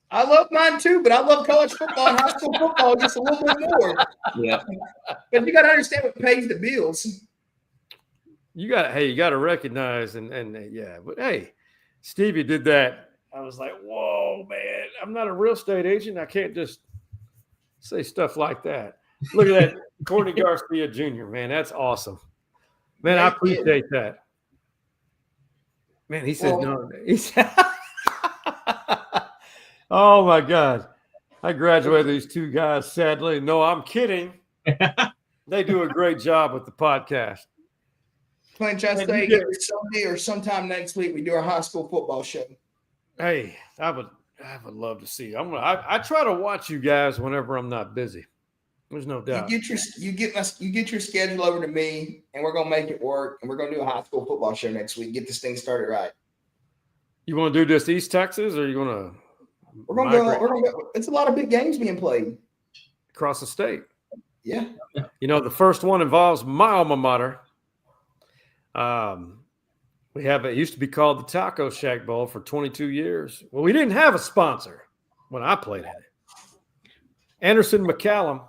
I love mine too, but I love college football and high school football just a little bit more. Yeah. But you got to understand what pays the bills. You got to recognize and yeah. But hey, Stevie did that. I was like, whoa, man. I'm not a real estate agent. I can't just say stuff like that. Look at that. Courtney Garcia Jr., man. That's awesome. Man, I appreciate that. Man, he says no. He said, oh, my God. I graduated these two guys, sadly. No, I'm kidding. They do a great job with the podcast. Clint, I say someday or sometime next week we do our high school football show. Hey, I would love to see. I try to watch you guys whenever I'm not busy. There's no doubt. You get your schedule over to me, and we're gonna make it work. And we're gonna do a high school football show next week. Get this thing started right. You want to do this East Texas, or are you gonna? We're gonna go. It's a lot of big games being played across the state. Yeah. You know, the first one involves my alma mater. It used to be called the Taco Shack Bowl for 22 years. Well, we didn't have a sponsor when I played at it. Anderson McCallum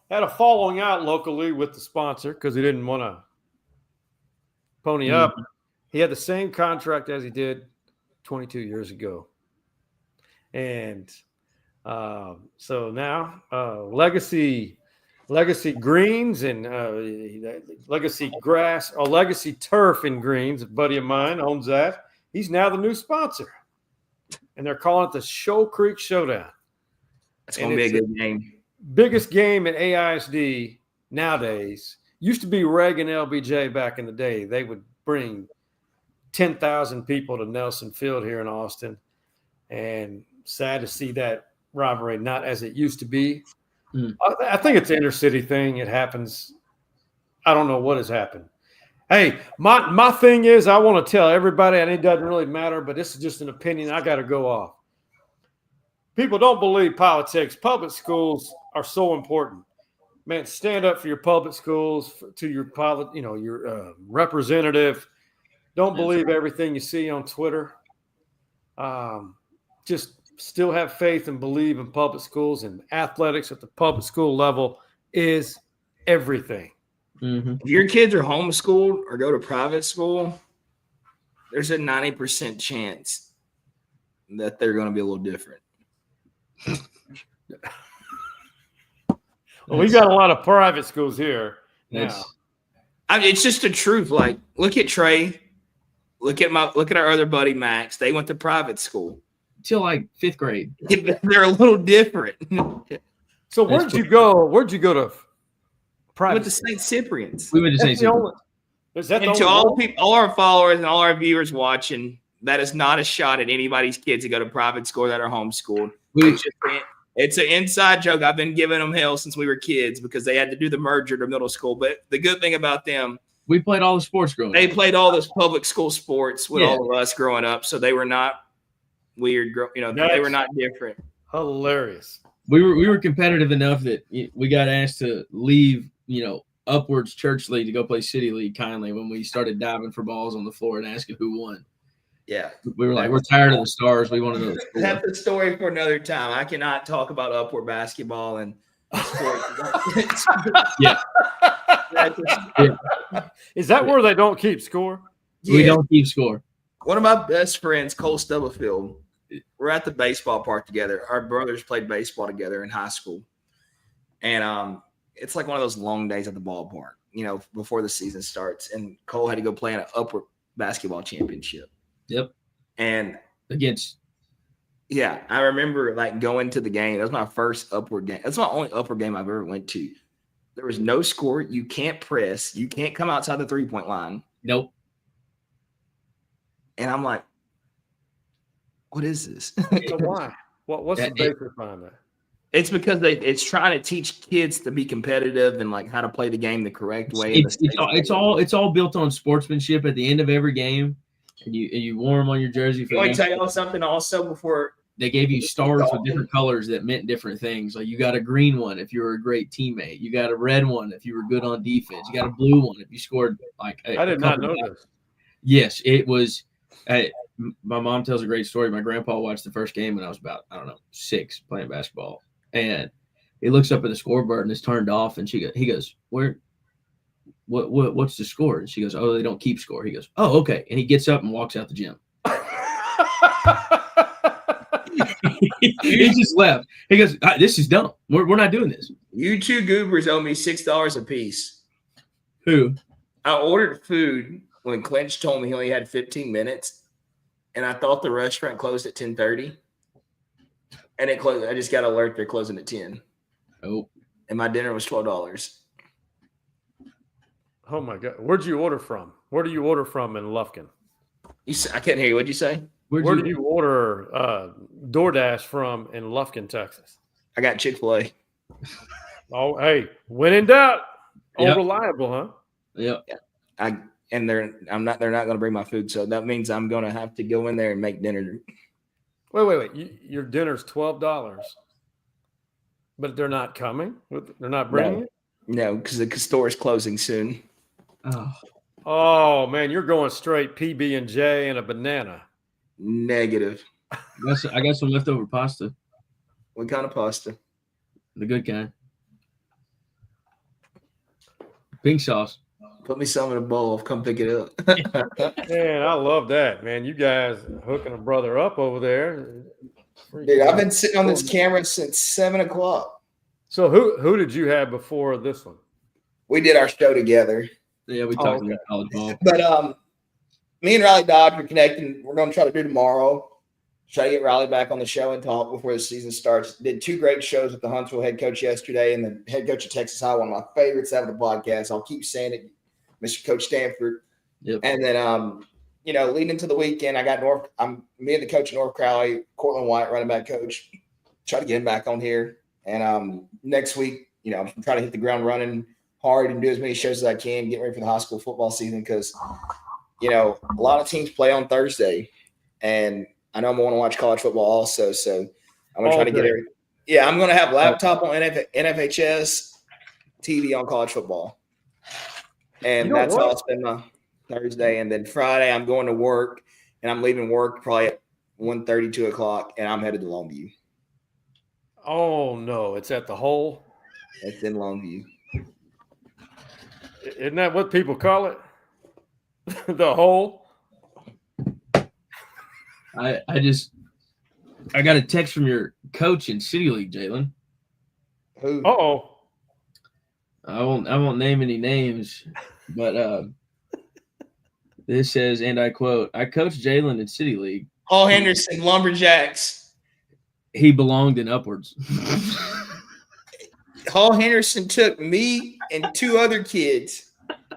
had a falling out locally with the sponsor because he didn't want to pony up. He had the same contract as he did 22 years ago. And so now Legacy Greens and Legacy Grass or Legacy Turf and Greens, a buddy of mine owns that. He's now the new sponsor. And they're calling it the Show Creek Showdown. It's going to be a good game. Biggest game at AISD nowadays. Used to be Reg and LBJ back in the day. They would bring 10,000 people to Nelson Field here in Austin. And sad to see that rivalry not as it used to be. I think it's an inner city thing. It happens. I don't know what has happened. Hey, my thing is I want to tell everybody, and it doesn't really matter, but this is just an opinion. I got to go off. People don't believe politics. Public schools are so important. Man, stand up for your public schools, to your your representative. Don't believe everything you see on Twitter. Just still have faith and believe in public schools, and athletics at the public school level is everything. If your kids are homeschooled or go to private school, there's a 90% chance that they're going to be a little different. Well, we got a lot of private schools here now. I mean, it's just the truth. Like, look at Trey. Look at our other buddy Max. They went to private school till like 5th grade. They're a little different. So where'd you go? Where'd you go to private? Went to St. Cyprian's. We went to St. Cyprian's. And to all our followers and all our viewers watching, that is not a shot at anybody's kids that go to private school that are homeschooled. It's an inside joke. I've been giving them hell since we were kids because they had to do the merger to middle school. But the good thing about them We played all the sports growing They up. played all those public school sports with Yeah. all of us growing up, so they were not weird. They were That's- not different. Hilarious. We were competitive enough that we got asked to leave, Upwards Church League to go play City League kindly when we started diving for balls on the floor and asking who won. Yeah. We were like, we're tired of the stars. We want to know the score. That's a story for another time. I cannot talk about Upward basketball and sports. Yeah. Is that where they don't keep score? We don't keep score. One of my best friends, Cole Stubblefield, we're at the baseball park together. Our brothers played baseball together in high school. And it's like one of those long days at the ballpark, before the season starts. And Cole had to go play in an Upward basketball championship. Yep. And against. Yeah, I remember going to the game. That was my first Upward game. That's my only Upward game I've ever went to. There was no score. You can't press. You can't come outside the 3-point line. Nope. And I'm like, what is this? So why? What's the basis behind that? It's because it's trying to teach kids to be competitive and how to play the game the correct way. It's all built on sportsmanship. At the end of every game, and you wore them on your jersey. Let me tell y'all something also before. They gave you stars with different colors that meant different things. Like you got a green one if you were a great teammate. You got a red one if you were good on defense. You got a blue one if you scored I did not know this. Yes, it was. My mom tells a great story. My grandpa watched the first game when I was about 6 playing basketball, and he looks up at the scoreboard and it's turned off. And he goes, what's the score? And she goes, oh, they don't keep score. He goes, oh, okay. And he gets up and walks out the gym. He just left. He goes, this is dumb. We're not doing this. You two goobers owe me $6 a piece. Who? I ordered food when Clinch told me he only had 15 minutes, and I thought the restaurant closed at 10:30, and it closed. I just got an alert they're closing at 10. Oh. And my dinner was $12. Oh my God! Where'd you order from? Where do you order from in Lufkin? I can't hear you. What'd you say? Where do you order DoorDash from in Lufkin, Texas? I got Chick-fil-A. Oh, hey, when in doubt, Yep. reliable, huh? Yep. They're not going to bring my food, so that means I'm going to have to go in there and make dinner. Wait. Your dinner's $12, but they're not coming. They're not bringing it. No, because the store is closing soon. Oh man, you're going straight PB&J and a banana. Negative. I got some leftover pasta. What kind of pasta? The good kind. Pink sauce. Put me some in a bowl. Come pick it up. Man, I love that, man. You guys hooking a brother up over there. Dude, I've been sitting on this camera since 7 o'clock. So who did you have before this one? We did our show together. Yeah, we talked about college ball. But me and Riley Dodge are connecting. We're going to try to do tomorrow. Try to get Riley back on the show and talk before the season starts. Did 2 great shows with the Huntsville head coach yesterday and the head coach of Texas High, one of my favorites out of the podcast. I'll keep saying it, Mr. Coach Stanford. Yep. And then, leading into the weekend, I got me and the coach of North Crowley, Cortland White, running back coach. Try to get him back on here. And next week, I'm trying to hit the ground running hard and do as many shows as I can, get ready for the high school football season because, a lot of teams play on Thursday. And I know I'm going to watch college football also. So I'm going to try to get it. Yeah, I'm going to have laptop on NFHS, TV on college football. And that's how I'll spend my Thursday. And then Friday, I'm going to work, and I'm leaving work probably at 1:30, 2 o'clock, and I'm headed to Longview. Oh, no. It's at the Hole? It's in Longview. Isn't that what people call it? The Hole? I got a text from your coach in City League, Jalen. Who? Uh-oh. I won't name any names, but this says, and I quote, I coached Jalen in City League. Paul Henderson, Lumberjacks. He belonged in Upwards. Paul Henderson took me and 2 other kids.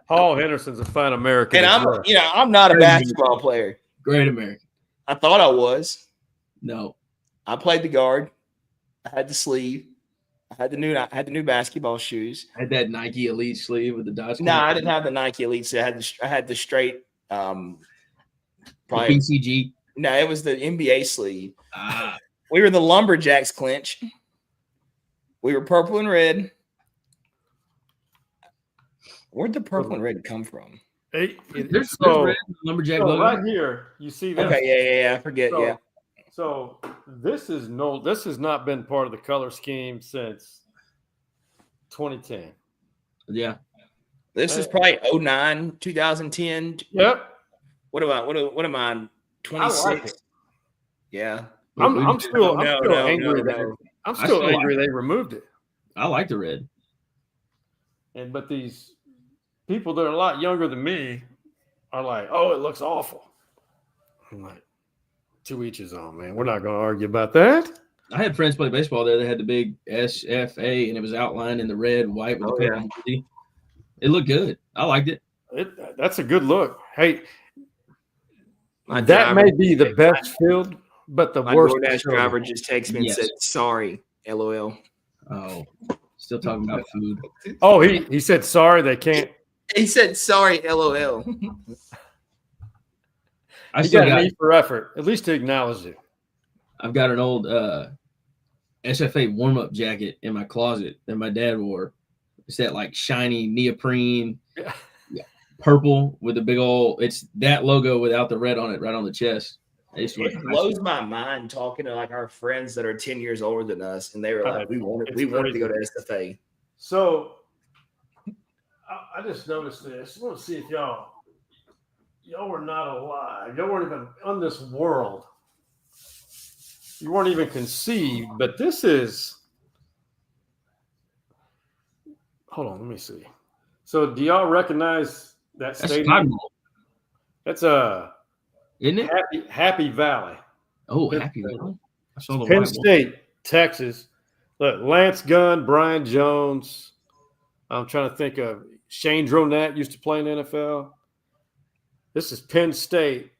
Paul Henderson's a fine American. And I'm not a basketball player. Great American. I thought I was. No. I played the guard. I had the sleeve. I had the new basketball shoes. I had that Nike Elite sleeve with the dots. No, I didn't have the Nike Elite. So I had the straight. The Probably BCG. no, it was the NBA sleeve. Ah, We were the Lumberjacks, Clinch. We were purple and red. Where'd the purple and red come from? there's red lumberjack so logo. right here, you see this. Okay, yeah. I forget. So, yeah. So this has not been part of the color scheme since 2010. Yeah. This is probably 09, 2010. Yep. What am I? 26. I like it. Yeah. I'm still angry. No. I'm still angry they removed it. I like the red. But these people that are a lot younger than me are like, "Oh, it looks awful." I'm like, to each his own, man. We're not going to argue about that. I had friends play baseball there. They had the big SFA, and it was outlined in the red, white with the purple. Yeah. It looked good. I liked it. That's a good look. Hey, that may be the best field, but the worst. My DoorDash driver just texted me and said, "Sorry, LOL." Oh, still talking about food. Oh, he said sorry. They can't. He said, "Sorry, LOL." He got an E for effort, at least to acknowledge it. I've got an old SFA warm-up jacket in my closet that my dad wore. It's that like shiny neoprene, purple with a big old. It's that logo without the red on it, right on the chest. It blows my mind talking to like our friends that are 10 years older than us, and they were like, "We wanted to go to SFA." So I just noticed this. I want to see if y'all were not alive. Y'all weren't even on this world. You weren't even conceived. But this is. Hold on, let me see. So, do y'all recognize that stadium? That's isn't it? Happy Valley. Oh, Happy Valley. I saw the Penn State, Texas. Look, Lance Gunn, Brian Jones. I'm trying to think of Shane Dronette used to play in the NFL. This is Penn State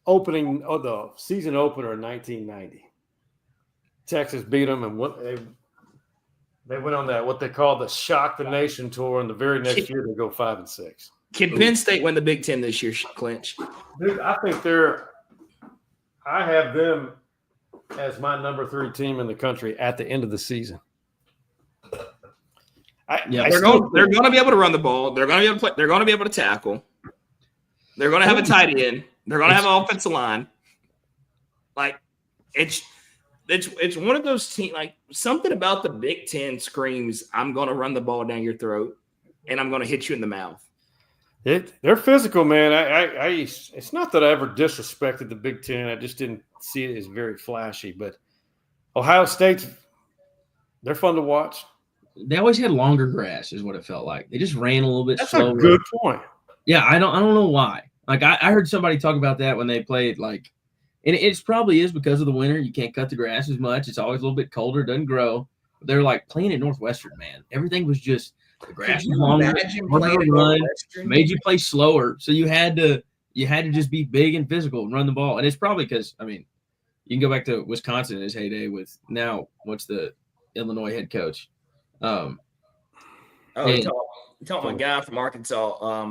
the season opener in 1990. Texas beat them, and they went on that what they call the Shock the Nation tour, and the very next year they go 5-6. Can Penn State win the Big Ten this year, Clinch? Dude, I think I have them as my number 3 team in the country at the end of the season. They're going to be able to run the ball. They're going to be able to play. They're going to be able to tackle. They're going to have a tight end. They're going to have an offensive line. Like it's one of those teams. Like something about the Big Ten screams, "I'm going to run the ball down your throat, and I'm going to hit you in the mouth." They're physical, man. It's not that I ever disrespected the Big Ten. I just didn't see it as very flashy. But Ohio State's, they're fun to watch. They always had longer grass, is what it felt like. They just ran a little bit slower. That's a good point. Yeah, I don't know why. Like I heard somebody talk about that when they played, like, and it's probably is because of the winter. You can't cut the grass as much. It's always a little bit colder, doesn't grow. But they're like playing at Northwestern, man. Everything was just the grass was longer, made you play slower. So you had to just be big and physical and run the ball. And it's probably because, I mean, you can go back to Wisconsin in its heyday with now what's the Illinois head coach? You talking about a guy from Arkansas.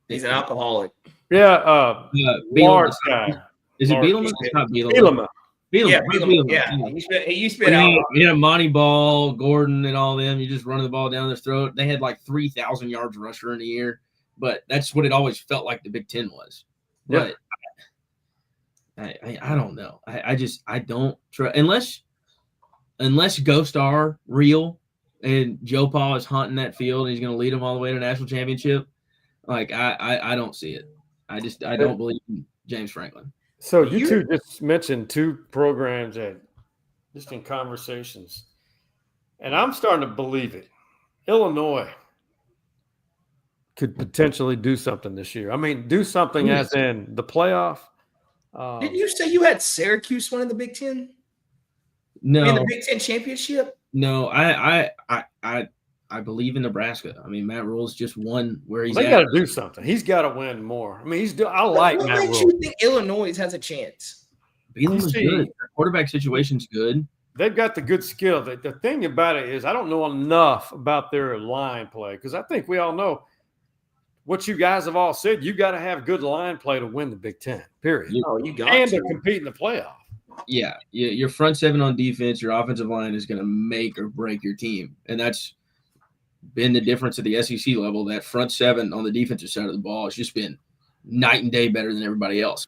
He's an alcoholic. Yeah, Bielema. guy. Is it Bielema? It's not Bielema. Bielema. Yeah. He used to be you know, Monty Ball, Gordon, and all them. You just running the ball down their throat. They had like 3,000 yards rusher in a year, but that's what it always felt like the Big Ten was. Yeah. But I don't know. I don't trust unless Ghost are real and Joe Paul is hunting that field and he's going to lead them all the way to a national championship. Like I don't see it. I don't believe in James Franklin. So you two just mentioned 2 programs that just in conversations, and I'm starting to believe it. Illinois could potentially do something this year. I mean, do something as in the playoff. Didn't you say you had Syracuse winning the Big Ten? No, in the Big Ten championship. No, I believe in Nebraska. I mean, Matt Rule's just won where he's. They got to do something. He's got to win more. I mean, I like Matt Rule. What makes you think Illinois has a chance? Bielema's good. Their quarterback situation's good. they've got the good skill. The thing about it is I don't know enough about their line play because I think we all know what you guys have all said. You got to have good line play to win the Big Ten, period. Oh, you got and to compete in the playoff. Yeah, your front seven on defense, your offensive line is going to make or break your team, and that's been the difference at the SEC level. That front seven on the defensive side of the ball has just been night and day better than everybody else.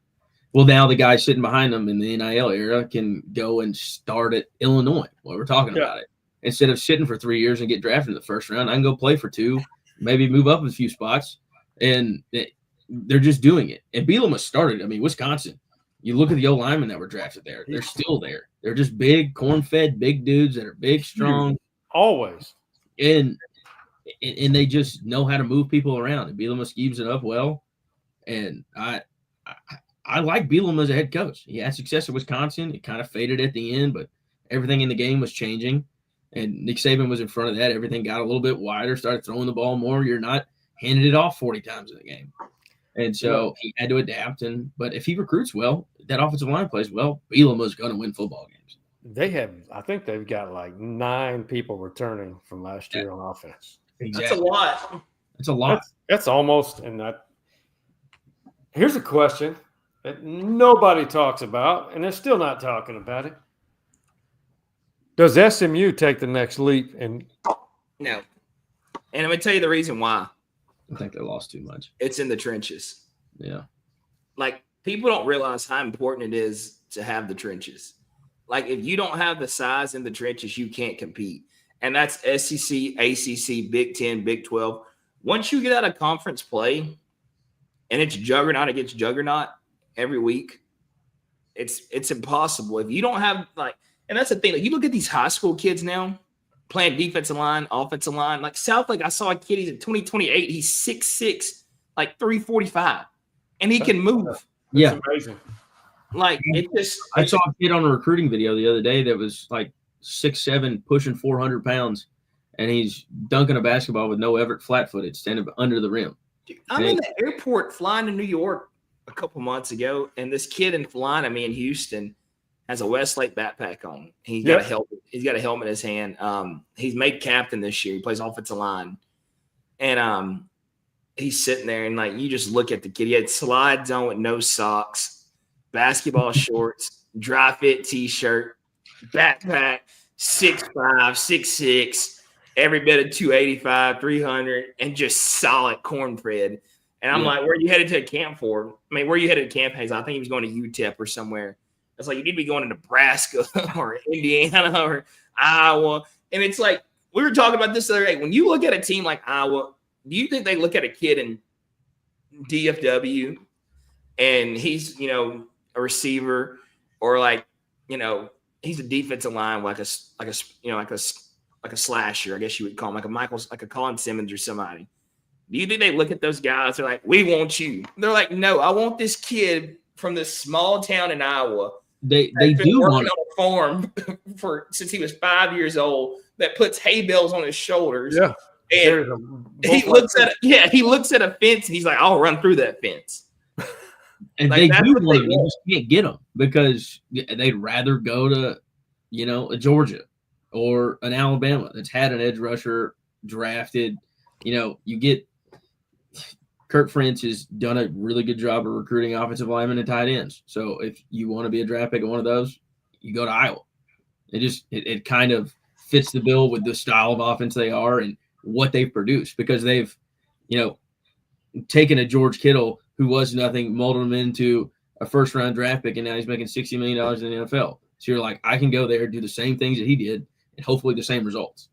Well, now the guy sitting behind them in the NIL era can go and start at Illinois while we're talking about it. Instead of sitting for 3 years and get drafted in the first round, I can go play for 2, maybe move up a few spots, and they're just doing it. And Bielema started. I mean, Wisconsin. You look at the O-linemen that were drafted there; they're still there. They're just big, corn-fed, big dudes that are big, strong, always, and they just know how to move people around. And Bielema schemes it up well. And I like Bielema as a head coach. He had success at Wisconsin. It kind of faded at the end, but everything in the game was changing. And Nick Saban was in front of that. Everything got a little bit wider, started throwing the ball more. You're not handing it off 40 times in the game. And so he had to adapt. But if he recruits well, that offensive line plays well, Bielema's going to win football games. I think they've got like 9 people returning from last year on offense. Exactly. That's a lot. It's a lot. That's almost, and that. Here's a question that nobody talks about, and they're still not talking about it. Does SMU take the next leap? And no. And I'm going to tell you the reason why. I think they lost too much. It's in the trenches. Yeah. Like, people don't realize how important it is to have the trenches. Like, if you don't have the size in the trenches, you can't compete. And that's SEC, ACC, Big 10, Big 12. Once you get out of conference play and it's juggernaut against juggernaut every week, it's impossible. If you don't have, like, and that's the thing. Like, you look at these high school kids now playing defensive line, offensive line. Like Southlake, I saw a kid, he's at 2028. He's 6'6", like 345. And he can move. That's amazing. Like, I saw a kid on a recruiting video the other day that was like 6'7", pushing 400 pounds, and he's dunking a basketball with no effort, flat-footed, standing under the rim. Dude, I'm in the airport flying to New York a couple months ago, and this kid flying to me in Houston has a Westlake backpack on. He's got a helmet. He's got a helmet in his hand. He's made captain this year. He plays offensive line, and he's sitting there, and like, you just look at the kid. He had slides on with no socks, basketball shorts, dry fit T-shirt, backpack, 6'5", 6'6", every bit of 285, 300, and just solid cornbread. And I'm like, where are you headed to a camp for? I mean, where are you headed to camp? I think he was going to UTEP or somewhere. It's like, you need to be going to Nebraska or Indiana or Iowa. And it's like, we were talking about this the other day. When you look at a team like Iowa, do you think they look at a kid in DFW and he's, a receiver, or like, he's a defensive line, like a slasher, I guess you would call him, like a Colin Simmons or somebody. Do you think they look at those guys? They're like, we want you. They're like, no, I want this kid from this small town in Iowa. They do working on a farm since he was 5 years old, that puts hay bales on his shoulders. Yeah. And he looks at a fence and he's like, I'll run through that fence. And like, they do want him. You just can't get them because they'd rather go to, a Georgia or an Alabama that's had an edge rusher drafted. You get Kirk Ferentz has done a really good job of recruiting offensive linemen and tight ends. So if you want to be a draft pick of one of those, you go to Iowa. It kind of fits the bill with the style of offense they are and what they've produced, because they've, taken a George Kittle who was nothing, molded him into a first-round draft pick, and now he's making $60 million in the NFL. So you're like, I can go there, do the same things that he did, and hopefully the same results.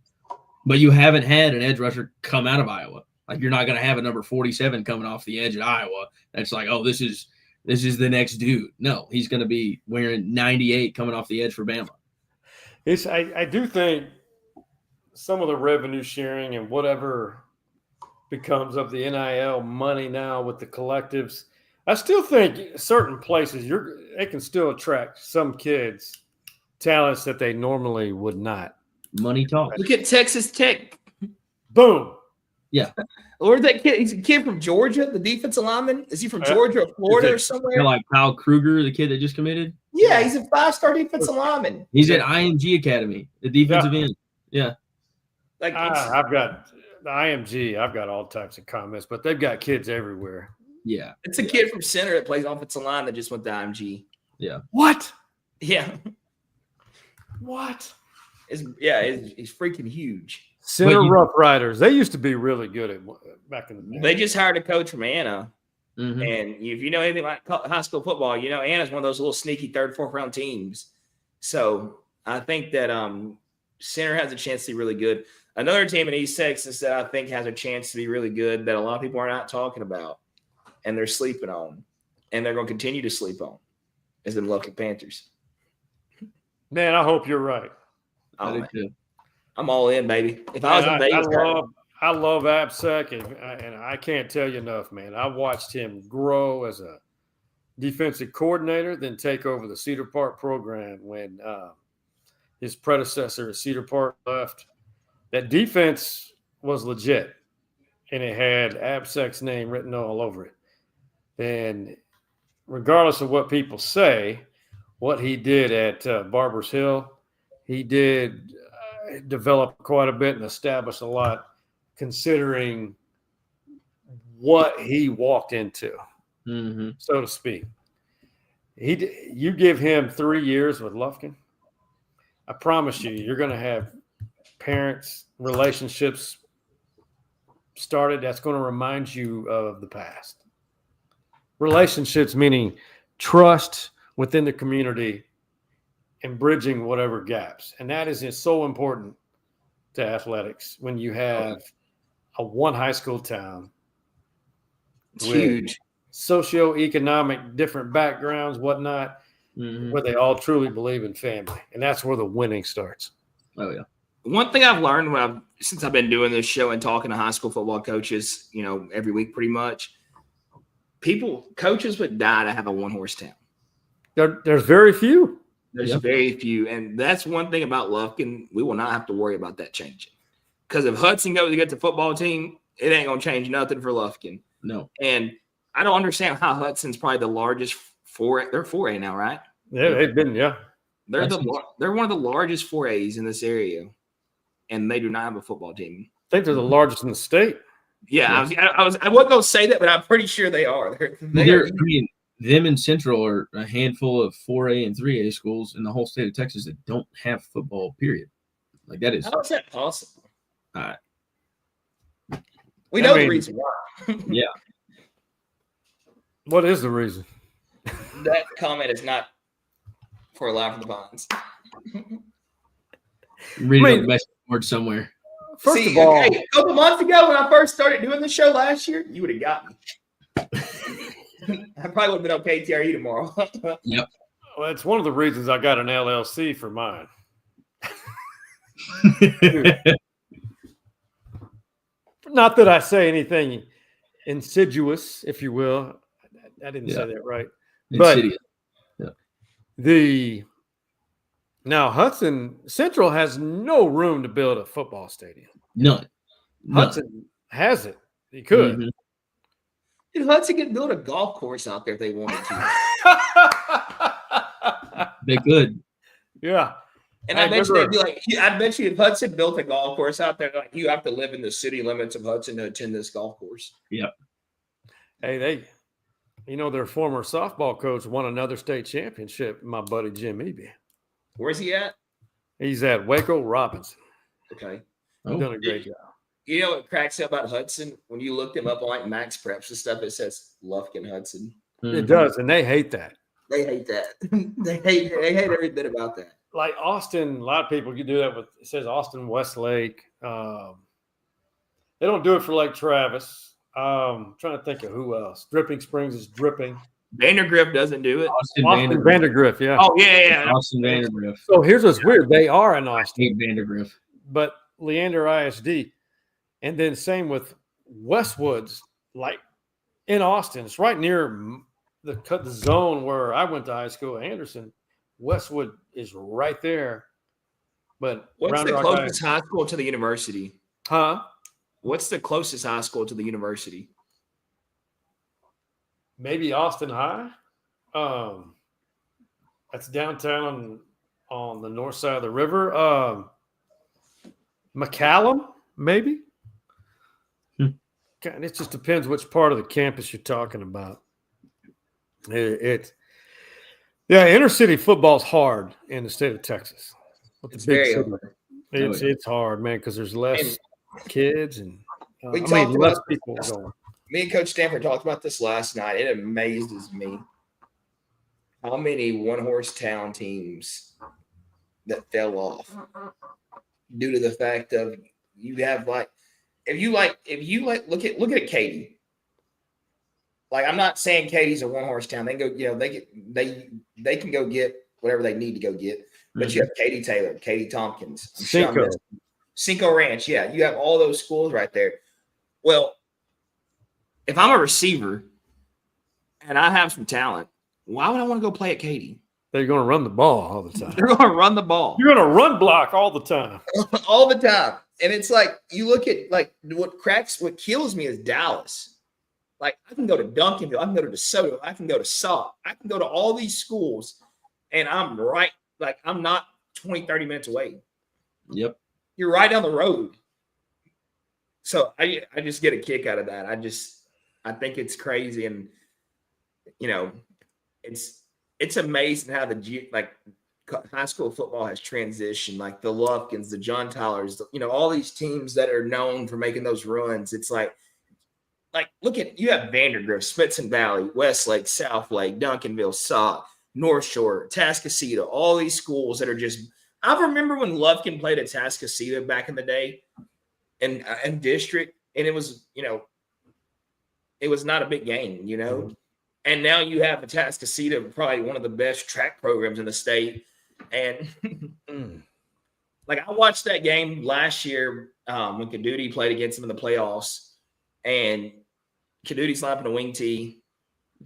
But you haven't had an edge rusher come out of Iowa. Like, you're not going to have a number 47 coming off the edge at Iowa. That's like, oh, this is the next dude. No, he's going to be wearing 98 coming off the edge for Bama. I do think some of the revenue sharing and whatever becomes of the NIL money now with the collectives, I still think certain places they can still attract some kids, talents that they normally would not. Money talks. Look at Texas Tech. Boom. Yeah. Or that kid, he's a kid from Georgia, the defensive lineman. Is he from Georgia or Florida or somewhere? Like Kyle Kruger, the kid that just committed? Yeah, he's a 5-star defensive lineman. He's at IMG Academy, the defensive end. Yeah. Like I've got the IMG. I've got all types of comments, but they've got kids everywhere. Yeah. it's a kid from Center that plays offensive line that just went to IMG. Yeah. What? Yeah. What? He's freaking huge. Center Rough Riders. They used to be really good at back in the day. They just hired a coach from Anna. Mm-hmm. And if you know anything like high school football, you know Anna's one of those little sneaky 3rd, 4th round teams. So I think that Center has a chance to be really good. Another team in East Texas that I think has a chance to be really good that a lot of people are not talking about and they're sleeping on, and they're going to continue to sleep on, is the Lufkin Panthers. Man, I hope you're right. Oh, I'm all in, baby. If I was in Vegas, I love AppSec, and I can't tell you enough, man. I watched him grow as a defensive coordinator, then take over the Cedar Park program when his predecessor at Cedar Park left. That defense was legit, and it had AppSec's name written all over it. And regardless of what people say, what he did at Barbers Hill, he did develop quite a bit and establish a lot, considering what he walked into, so to speak. You give him 3 years with Lufkin, I promise you're going to have parents, relationships started that's going to remind you of the past. Relationships meaning trust within the community and bridging whatever gaps. And that is so important to athletics when you have a one high school town. It's huge. Socioeconomic, different backgrounds, whatnot, where they all truly believe in family. And that's where the winning starts. Oh, yeah. One thing I've learned since I've been doing this show and talking to high school football coaches, every week pretty much, coaches would die to have a one-horse town. There's very few. There's very few. And that's one thing about Lufkin. We will not have to worry about that changing. Because if Hudson goes to get the football team, it ain't going to change nothing for Lufkin. No. And I don't understand how Hudson's probably the largest 4A. They're 4A now, right? Yeah, they've been, They're one of the largest 4As in this area. And they do not have a football team. I think they're the largest in the state. Yeah. I wasn't going to say that, but I'm pretty sure they are. Them and Central are a handful of 4A and 3A schools in the whole state of Texas that don't have football, period. Like that is. How is that possible? We know the reason why. Yeah. What is the reason? That comment is not for Live from the Pines. Reading the message board somewhere. First of all, a couple months ago when I first started doing the show last year, you would have got me. I probably would have been on KTRE tomorrow. Yep. Well, it's one of the reasons I got an LLC for mine. Not that I say anything insidious, if you will. I didn't say that right. Insidious. But now Hudson Central has no room to build a football stadium. None. Hudson has it. He could. Mm-hmm. Dude, Hudson could build a golf course out there if they wanted to. They could. Yeah. And I bet you they'd be like, I bet you if Hudson built a golf course out there, like you have to live in the city limits of Hudson to attend this golf course. Yep. Hey, their former softball coach won another state championship, my buddy Jim Eby. Where's he at? He's at Waco Robinson. Okay. He's done a great job. You know what cracks up about Hudson? When you look them up on like Max Preps and stuff, it says Lufkin Hudson. Mm-hmm. It does, and they hate that. They hate that. they hate every bit about that. Like Austin, a lot of people can do that with. It says Austin Westlake. They don't do it for Lake Travis. Trying to think of who else. Dripping Springs is dripping. Vandergrift doesn't do it. Austin Vandergrift, yeah. Oh yeah. Austin Vandergrift. So here's what's weird. They are in Austin. Vandergrift. But Leander ISD. And then same with Westwood's, like in Austin. It's right near the zone where I went to high school, Anderson. Westwood is right there. But what's the closest high school to the university? Huh? What's the closest high school to the university? Maybe Austin High. That's downtown on the north side of the river. McCallum, maybe. It just depends which part of the campus you're talking about. Inner city football's hard in the state of Texas. It's very hard. It's hard, man, because there's less kids and less people going. Me and Coach Stanford talked about this last night. It amazes me how many one-horse town teams that fell off due to the fact of you have look at Katy. Like, I'm not saying Katie's a one-horse town. They can go, they can go get whatever they need to go get. But you have Katy Taylor, Katy Tompkins, Cinco Ranch. Yeah, you have all those schools right there. Well, if I'm a receiver and I have some talent, why would I want to go play at Katy? They're going to run the ball all the time. They're going to run the ball. You're going to run block all the time. All the time. And it's like, you look at, like, what kills me is Dallas. Like, I can go to Duncanville. I can go to DeSoto. I can go to Sauk. I can go to all these schools, and I'm right. Like, I'm not 20, 30 minutes away. Yep. You're right down the road. So I just get a kick out of that. I think it's crazy. And, it's amazing how high school football has transitioned, like the Lufkins, the John Tylers, all these teams that are known for making those runs. It's like look at, you have Vandergrift, Smithson Valley, Westlake, Southlake, Duncanville, Sauk, North Shore, Tascasita, all these schools that are just, I remember when Lufkin played at Tascasita back in the day in district, and it was, it was not a big game, and now you have Tascasita, probably one of the best track programs in the state. And I watched that game last year when Caduti played against them in the playoffs, and Caduti's slapping a wing tee,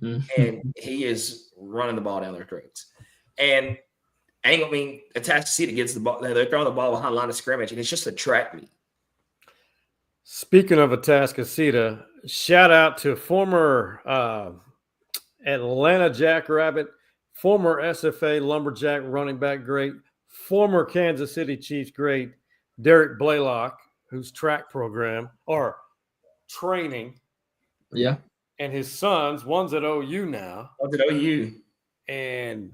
and he is running the ball down their throats. And Tascasita gets the ball. They're throwing the ball behind the line of scrimmage, and it's just a track meet. Speaking of Tascasita, shout out to former Atlanta Jackrabbit, former SFA Lumberjack running back great, former Kansas City Chiefs great, Derek Blaylock, whose track program or training. Yeah. And his sons, one's at OU now. One's at OU. And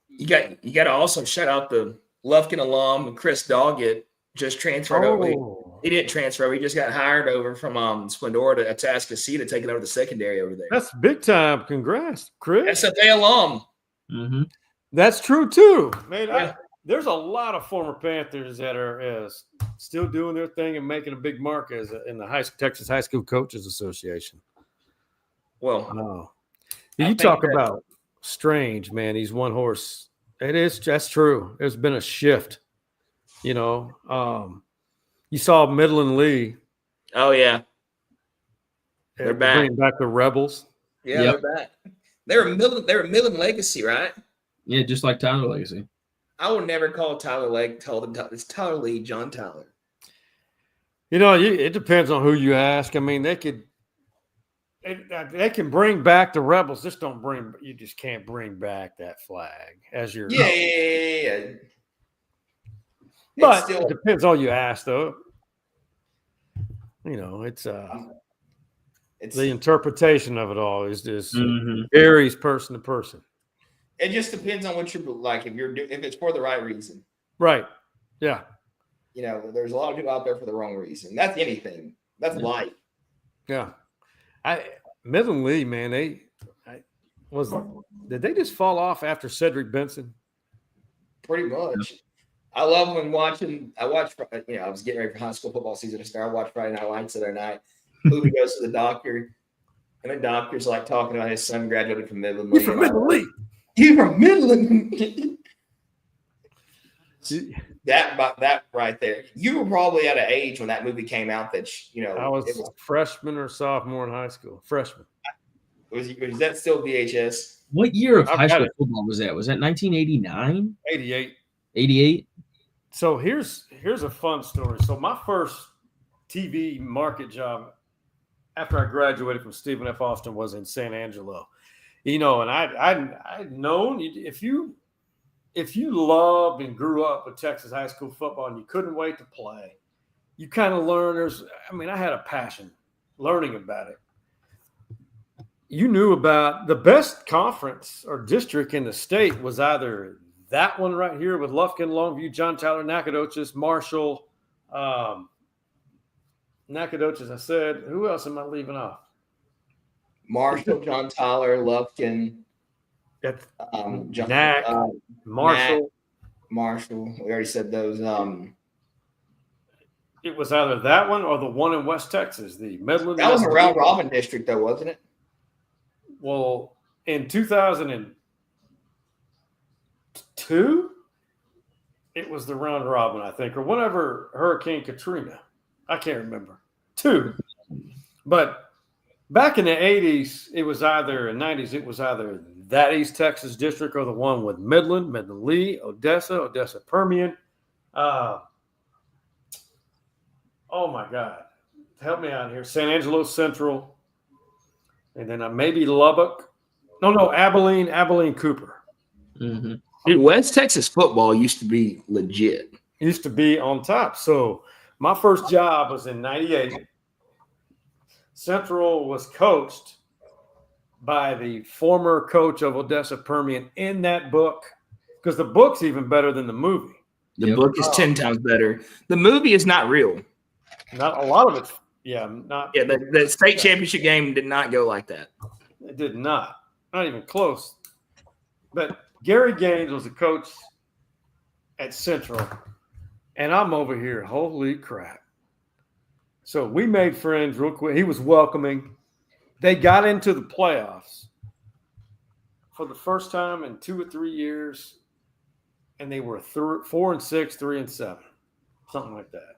you got to also shout out the Lufkin alum, Chris Doggett, just transferred over. He didn't transfer over. He just got hired over from Splendora to Tascasita, taking over the secondary over there. That's big time. Congrats, Chris. SFA alum. Mm-hmm. That's true, too. Man, there's a lot of former Panthers that are still doing their thing and making a big mark in the Texas High School Coaches Association. Well, you talk about strange, man. He's one horse. That's true. There's been a shift. You saw Midland Lee. Oh yeah, they're back. Bringing back the Rebels. Yeah, They're back. They're a Midland legacy, right? Yeah, just like Tyler Legacy. I would never call Tyler it's Tyler Lee, John Tyler. It depends on who you ask. I mean, they can bring back the Rebels. You just can't bring back that flag as your. Yeah. But it depends on who you ask, though. It's the interpretation of it all is just varies person to person. It just depends on what you're like. If it's for the right reason, right? Yeah. There's a lot of people out there for the wrong reason. That's anything. That's life. Yeah. Midland Lee, man, did they just fall off after Cedric Benson? Pretty much. I love when I was getting ready for high school football season to start. I watched Friday Night Lights the other night. Movie goes to the doctor, and the doctor's like talking about his son graduated from Midland. You from Midland Lee? You from Midland? That right there. You were probably at an age when that movie came out that I was a freshman or sophomore in high school. Freshman. Was that still VHS? What year of high school football was that? Was that 1989? 88. 88. So here's a fun story. So my first TV market job after I graduated from Stephen F. Austin was in San Angelo. And I'd known if you loved and grew up with Texas high school football and you couldn't wait to play, you kind of learn. I had a passion learning about it. You knew about the best conference or district in the state was either that one right here with Lufkin, Longview, John Tyler, Nacogdoches, Marshall, Nacogdoches. I said, who else am I leaving off? Marshall, John Tyler, Lufkin, Marshall. Marshall. We already said those. It was either that one or the one in West Texas, the Midland. That was a round robin district, though, wasn't it? Well, in 2002, it was the round robin, I think, or whenever Hurricane Katrina. I can't remember. 2. But back in the 80s, it was either, in 90s, it was either that East Texas district or the one with Midland, Midland Lee, Odessa Permian. Oh, my God. Help me out here. San Angelo Central. And then maybe Lubbock. No, Abilene Cooper. Mm-hmm. Dude, West Texas football used to be legit. Used to be on top. So my first job was in 98. Central was coached by the former coach of Odessa Permian in that book, because the book's even better than the movie. The book is 10 times better. The movie is not real. Not a lot of it. Not. Yeah, the state championship game did not go like that. It did not. Not even close. But Gary Gaines was a coach at Central, and I'm over here. Holy crap. So we made friends real quick. He was welcoming. They got into the playoffs for the first time in 2 or 3 years, and they were 4-6, 3-7, something like that.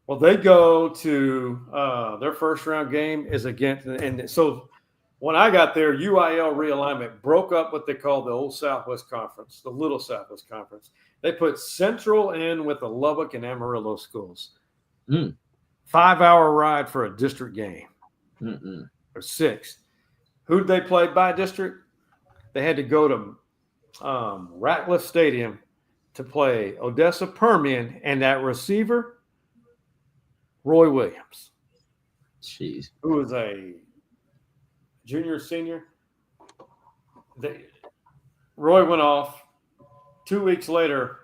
Well, they go to their first round game is against, and so when I got there, UIL realignment broke up what they call the old Southwest Conference, the little Southwest Conference. They put Central in with the Lubbock and Amarillo schools. 5-hour ride for a district game. Or 6. Who'd they play by district? They had to go to Ratcliffe Stadium to play Odessa Permian, and that receiver, Roy Williams. Jeez. Who was a junior, senior. Roy went off 2 weeks later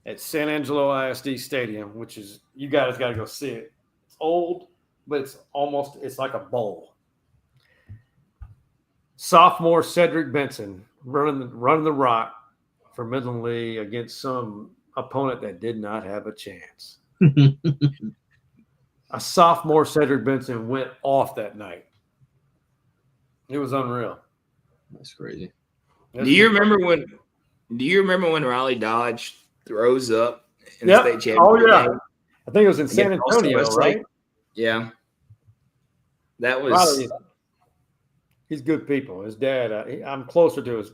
at San Angelo ISD Stadium, which is, you guys got to go see it. It's old, but it's like a bowl. Sophomore Cedric Benson running the rock for Midland Lee against some opponent that did not have a chance. A sophomore Cedric Benson went off that night. It was unreal. That's crazy. Do you remember when Riley Dodge throws up in the state championship? Oh yeah. game? I think it was in San Antonio, right? Yeah. That was Riley, he's good people. His dad, I'm closer to his.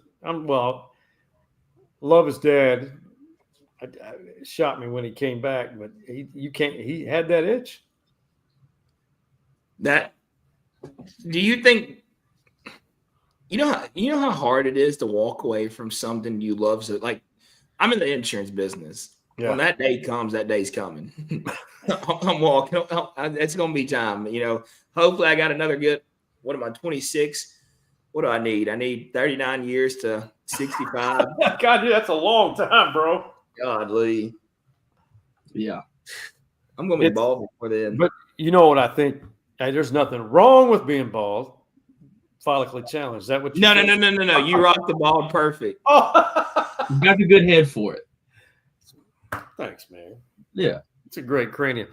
Love his dad. Shot me when he came back, but he had that itch. that. Do you think? You know how hard it is to walk away from something you love. So, like, I'm in the insurance business. Yeah. When that day comes, that day's coming. I'm walking. It's gonna be time. Hopefully, I got another good. What am I? 26. What do I need? I need 39 years to 65. God, dude, that's a long time, bro. God, Lee. Yeah. I'm gonna be bald before then. But you know what I think? Hey, there's nothing wrong with being bald. Follically challenged. Is that what you No. think? You rock the ball perfect. Oh. You got the good head for it. Thanks, man. Yeah. It's a great cranium.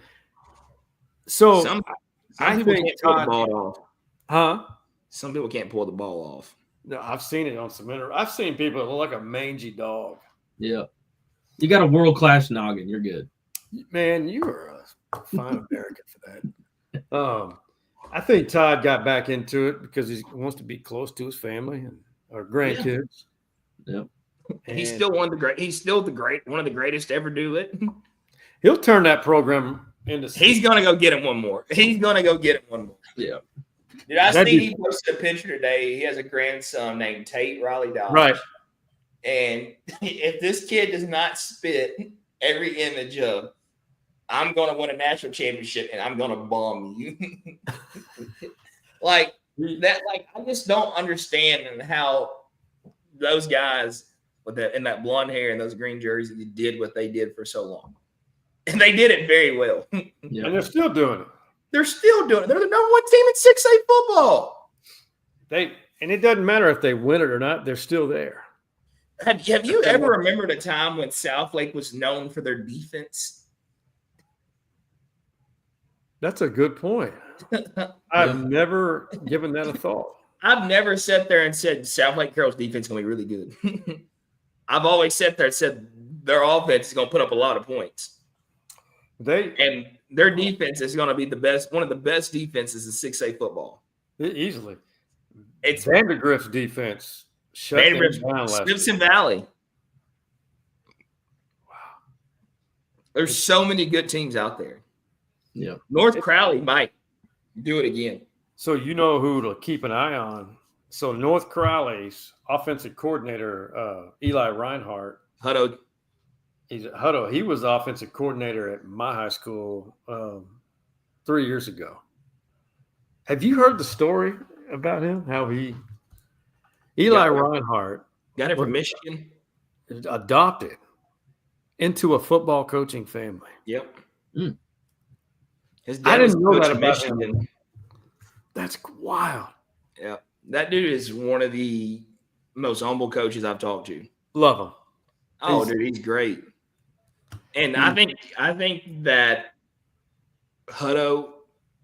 So Some I people think can't pull the Todd, ball off. huh? Some people can't pull the ball off. No, I've seen it on some I've seen people that look like a mangy dog. Yeah. You got a world-class noggin. You're good. Man, you are a fine American for that. I think Todd got back into it because he wants to be close to his family and our grandkids. Yeah. He's still one of the greatest to ever do it. He'll turn that program into. He's gonna go get it one more. Yeah. Dude, I That'd seen be- he posted a picture today. He has a grandson named Tate Riley Dodge. Right. And if this kid does not spit every image of, I'm going to win a national championship and I'm going to bomb you. like that, I just don't understand how those guys with that and that blonde hair and those green jerseys did what they did for so long. And they did it very well. Yeah. And they're still doing it. They're still doing it. They're the number one team in 6A football. And it doesn't matter if they win it or not, they're still there. Have you ever remembered a time when Southlake was known for their defense? That's a good point. I've never given that a thought. I've never sat there and said Southlake Carroll's defense is going to be really good. I've always sat there and said their offense is going to put up a lot of points. And their defense is going to be one of the best defenses in 6A football. Easily. It's Vandergrift's defense shut them down last Simpson Valley. Wow. There's so many good teams out there. Yeah. North Crowley might do it again. So you know who to keep an eye on. So North Crowley's offensive coordinator, Eli Reinhardt. Hutto. He was the offensive coordinator at my high school 3 years ago. Have you heard the story about him? How Eli Reinhardt Got it from Michigan. Adopted into a football coaching family. Yep. His I dad was didn't know coach that in about Michigan. him. That's wild. Yeah. That dude is one of the most humble coaches I've talked to. Love him. Oh, dude, he's great. And I think that Hutto,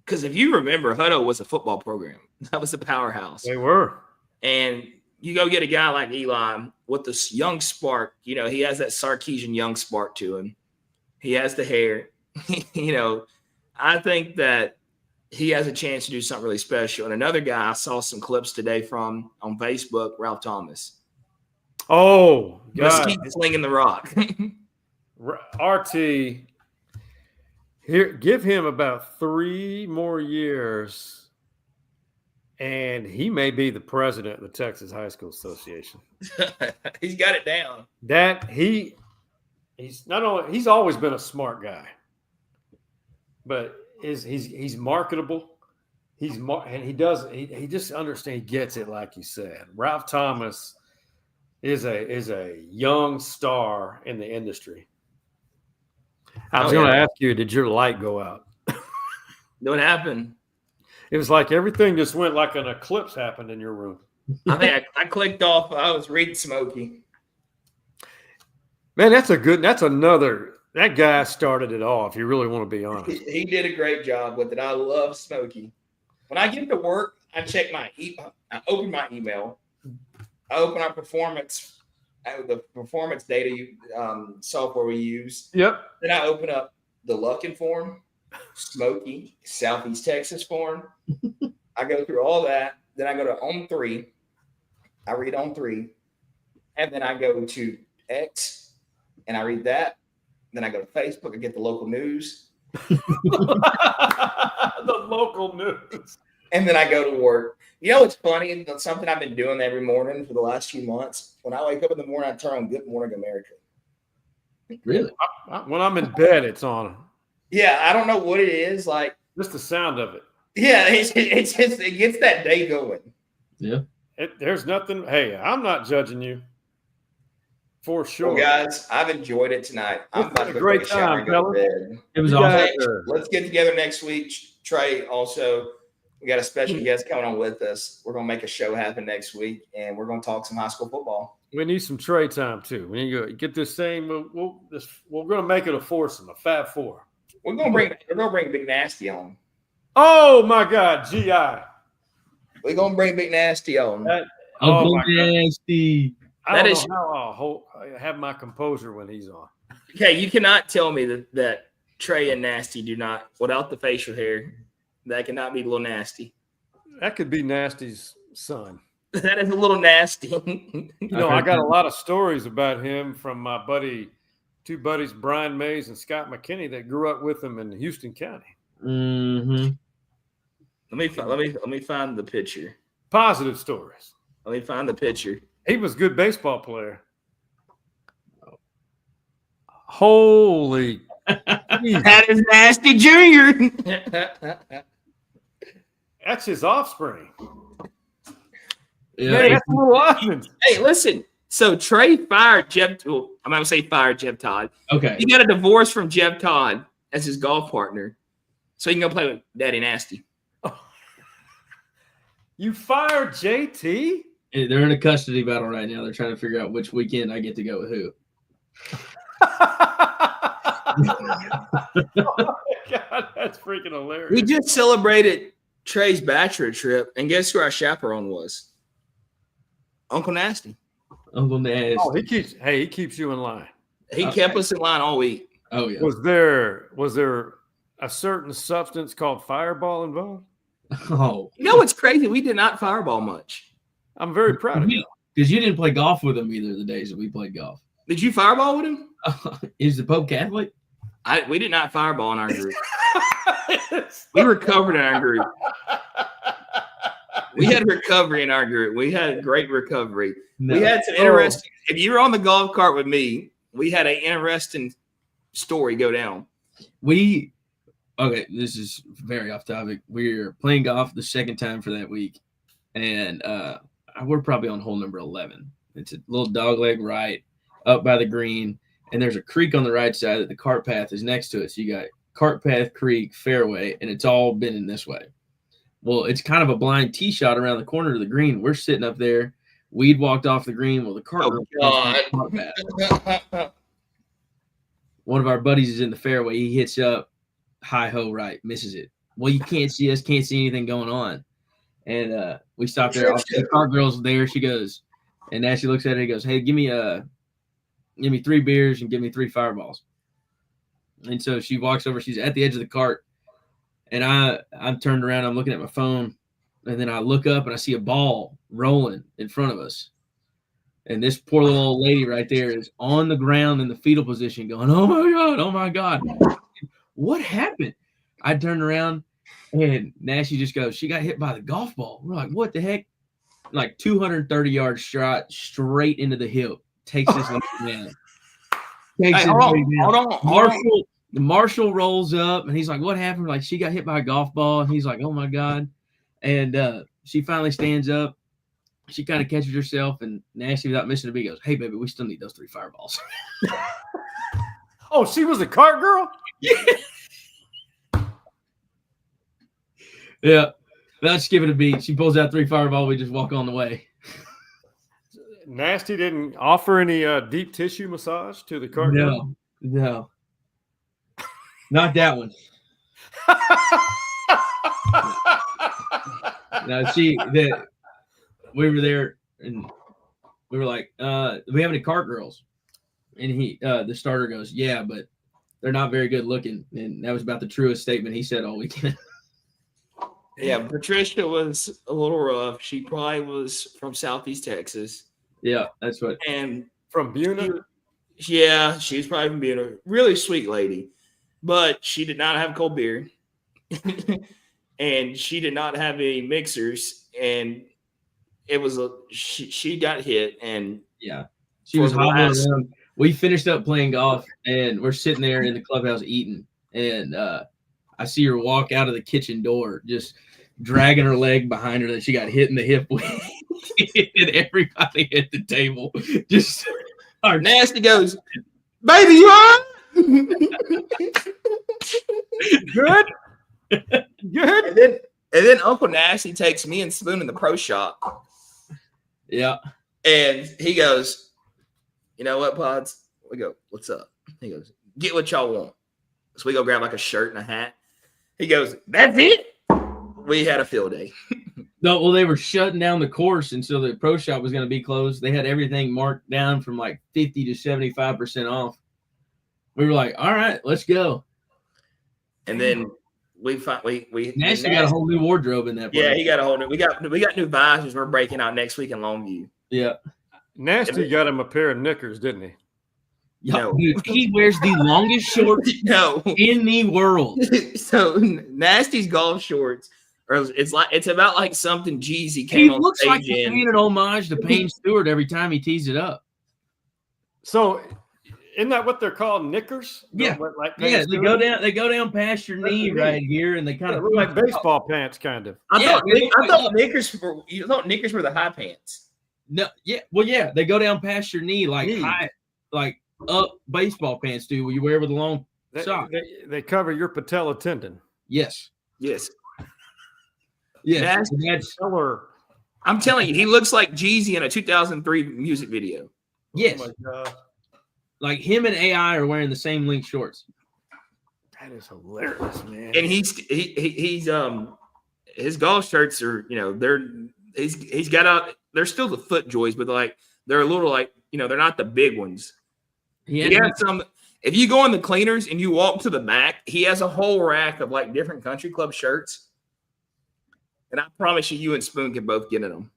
because if you remember, Hutto was a football program. That was a powerhouse. They were. And you go get a guy like Eli with this young spark. You know, he has that Sarkeesian young spark to him. He has the hair. I think that he has a chance to do something really special. And another guy I saw some clips today from on Facebook, Ralph Thomas. Oh, God. Keep slinging the rock. RT, here, give him about 3 more years, and he may be the president of the Texas High School Association. He's got it down. He's always been a smart guy, but he's marketable. He just understands, he gets it, like you said. Ralph Thomas is a young star in the industry. I was going to ask you, did your light go out? What happened? It was like everything just went like an eclipse happened in your room. I think I clicked off. I was reading Smokey. Man, that guy started it all, if you really want to be honest. He did a great job with it. I love Smokey. When I get to work, I check I open my email. I open our the performance data software we use. Yep. Then I open up the Luckin form, Smokey, Southeast Texas form. I go through all that. Then I go to On 3. I read On 3. And then I go to X and I read that. Then I go to Facebook and get the local news. The local news. And then I go to work. You know what's funny? It's something I've been doing every morning for the last few months. When I wake up in the morning, I turn on Good Morning America. Really? When I'm in bed, it's on. Yeah, I don't know what it is. Like just the sound of it. Yeah, it gets that day going. Yeah. There's nothing. Hey, I'm not judging you. For sure. Well, guys, I've enjoyed it tonight. I'm about to a great time, and go to bed. It was awesome. Let's get together next week. Trey, also, we got a special guest coming on with us. We're going to make a show happen next week, and we're going to talk some high school football. We need some Trey time, too. We need to get this thing. We're going to make it a foursome, a Fab Four. We're going to bring Big Nasty on. Oh, my God, GI. We're going to bring Big Nasty on. Uncle Nasty. I don't know how I'll have my composure when he's on. Okay, you cannot tell me that Trey and Nasty do not, without the facial hair, that cannot be a little nasty. That could be Nasty's son. That is a little nasty. I got a lot of stories about him from my two buddies, Brian Mays and Scott McKinney, that grew up with him in Houston County. Mm-hmm. Let me find the picture. Positive stories. Let me find the picture. He was a good baseball player. Holy. That is Nasty Junior. That's his offspring. Yeah, Man, that's Little Osmonds. Hey, listen. So Trey fired Jeff. Well, I'm not gonna say fired Jeff Todd. okay. He got a divorce from Jeff Todd as his golf partner, so he can go play with Daddy Nasty. You fired JT? They're in a custody battle right now. They're trying to figure out which weekend I get to go with who. Oh my God, that's freaking hilarious. We just celebrated Trey's bachelor trip, and guess who our chaperone was? Uncle Nasty. Uncle Nash. Oh, he keeps you in line. He kept us in line all week. Oh yeah. Was there a certain substance called Fireball involved? Oh, You know what's crazy? We did not fireball much. I'm very proud of you. because you didn't play golf with him either the days that we played golf. Did you fireball with him? Is the Pope Catholic? We did not fireball in our group. We recovered in our group. We had recovery in our group. We had great recovery. No. We had some interesting. If you were on the golf cart with me, we had an interesting story go down. Okay, this is very off topic. We're playing golf the second time for that week, and we're probably on hole number 11. It's a little dogleg right up by the green, and there's a creek on the right side that the cart path is next to it. So you got cart path, creek, fairway, and it's all been in this way. Well, it's kind of a blind tee shot around the corner of the green. We're sitting up there. We'd walked off the green. Well, the cart path. One of our buddies is in the fairway. He hits up, high ho right, misses it. Well, you can't see us, can't see anything going on. And we stopped there. The cart girl's there. She goes, and Nasty looks at it. He goes, "Hey, give me 3 beers and give me 3 fireballs." And so she walks over. She's at the edge of the cart, and I'm turned around. I'm looking at my phone, and then I look up and I see a ball rolling in front of us. And this poor little old lady right there is on the ground in the fetal position, going, "Oh my God, oh my God, what happened?" I turned around, and Nasty just goes, "She got hit by the golf ball." We're like, "What the heck?" Like 230 yards shot straight into the hip. Takes this man. Hold on. Marshall rolls up, and he's like, "What happened?" We're like, "She got hit by a golf ball." And he's like, "Oh my God." And she finally stands up. She kind of catches herself, and Nasty, without missing a beat, goes, "Hey, baby, we still need those 3 fireballs." Oh, she was a cart girl? Yeah. Let's give it a beat. She pulls out 3 fireballs. We just walk on the way. Nasty didn't offer any deep tissue massage to the cart girl? No. Not that one. No, we were there, and we were like, "Do we have any cart girls?" And the starter goes, "Yeah, but they're not very good looking." And that was about the truest statement he said all weekend. Yeah, Patricia was a little rough. She probably was from Southeast Texas. Yeah, that's what. And From Buna? Yeah, she was probably from Buna. Really sweet lady. But she did not have cold beer. And she did not have any mixers. And it was she got hit, and yeah, she was hobbling around. We finished up playing golf, and we're sitting there in the clubhouse eating, and I see her walk out of the kitchen door, just dragging her leg behind her that she got hit in the hip with. And everybody at the table just Nasty goes, "Baby, you all right?" Good? Good? And then Uncle Nasty takes me and Spoon in the pro shop. Yeah. And he goes, "You know what, Pods?" We go, "What's up?" He goes, "Get what y'all want." So we go grab like a shirt and a hat. He goes, "That's it?" We had a field day. No, well, they were shutting down the course, and so the pro shop was going to be closed. They had everything marked down from like 50 to 75% off. We were like, "All right, let's go." And then Nasty got a whole new wardrobe in that place. Yeah, he got a whole new. We got new visors. We're breaking out next week in Longview. Yeah, Nasty got him a pair of knickers, didn't he? No. Dude, he wears the longest shorts in the world. So Nasty's golf shorts or it's about like something Jeezy He came on looks stage like he's in. paying an homage to Payne Stewart every time he tees it up. So, isn't that what they're called? Knickers? Yeah. Like Yeah, pants they too? go down past your knee the knee. right here, and they kind Yeah, of look like baseball pants, kind of. I Yeah, thought knickers were the high pants. No, yeah, well, yeah, they go down past your knee like Knee. high, like up baseball pants do. You wear with a long sock. They cover your patella tendon. Yes, Yes. yes. That's Color. I'm telling you, he looks like Jeezy in a 2003 music video. yes. Oh my God. Like him and AI are wearing the same link shorts. That is hilarious, man. And he's his golf shirts are, he's got out, they're still the foot joys, but like they're a little like, they're not the big ones. He has some. If you go in the cleaners and you walk to the back, he has a whole rack of like different country club shirts. And I promise you and Spoon can both get in them.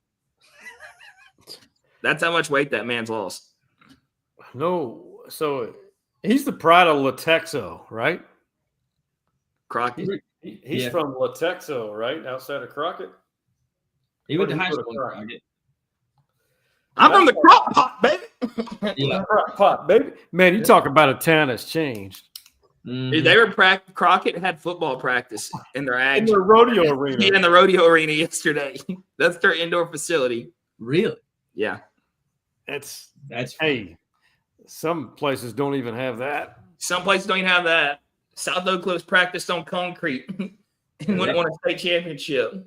That's how much weight that man's lost. No, so he's the pride of Latexo, right? Crockett. He's from Latexo, right? Outside of Crockett. He went to high school in Crockett. I'm from the crock pot, baby. Yeah. Crock pot, baby. Man, you talk about a town that's changed. Dude, they were Crockett had football practice in their In the rodeo arena. Yeah, in the rodeo arena yesterday. That's their indoor facility. Really? Yeah. That's hey. Some places don't even have that. Some places don't even have that. South Oak Cliffs practiced on concrete and wouldn't won a state championship.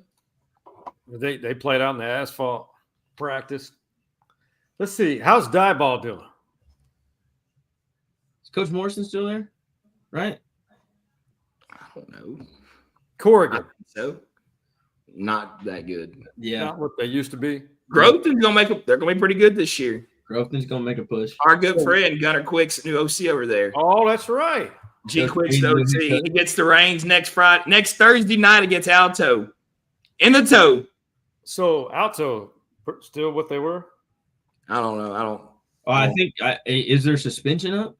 They played out in the asphalt practice. Let's see. How's Dieball doing? Is Coach Morrison still there? Right? I don't know. Corrigan. So not that good. Yeah. Not what they used to be. Groveton's they're gonna be pretty good this year. Groveton's gonna make a push. Our good friend Gunnar Quick's new OC over there. Oh, that's right. G Quick's the OC. He gets the reins next Thursday night against Alto. In the toe. So Alto still what they were? I don't know. I think is their suspension up?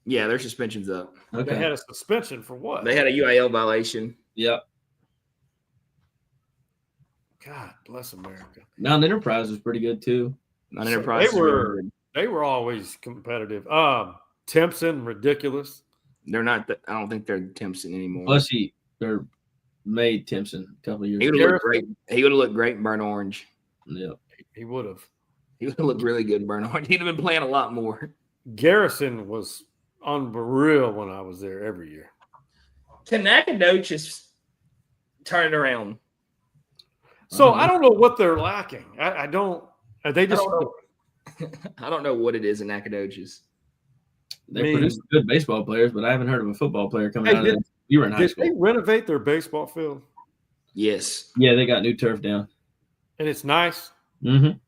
Yeah, their suspension's up. Okay. They had a suspension for what? They had a UIL violation. Yep. God bless America. Mount Enterprise was pretty good too. Mount Enterprise. They were always competitive. Timpson, ridiculous. They're not. I don't think they're Timpson anymore. Plus, they're made Timpson a couple of years He ago. would have looked great. He would have looked great in burnt orange. Yep. He would have. He would have looked really good in burnt orange. He'd have been playing a lot more. Garrison was unreal when I was there every year. Can Nacogdoches turn it around? So I don't know what they're lacking. I don't. Are they just? I don't know what it is in Nacogdoches. They produce good baseball players, but I haven't heard of a football player coming out of it. You were in high school. Did they renovate their baseball field? Yes. Yeah, they got new turf down. And it's nice. Mm-hmm.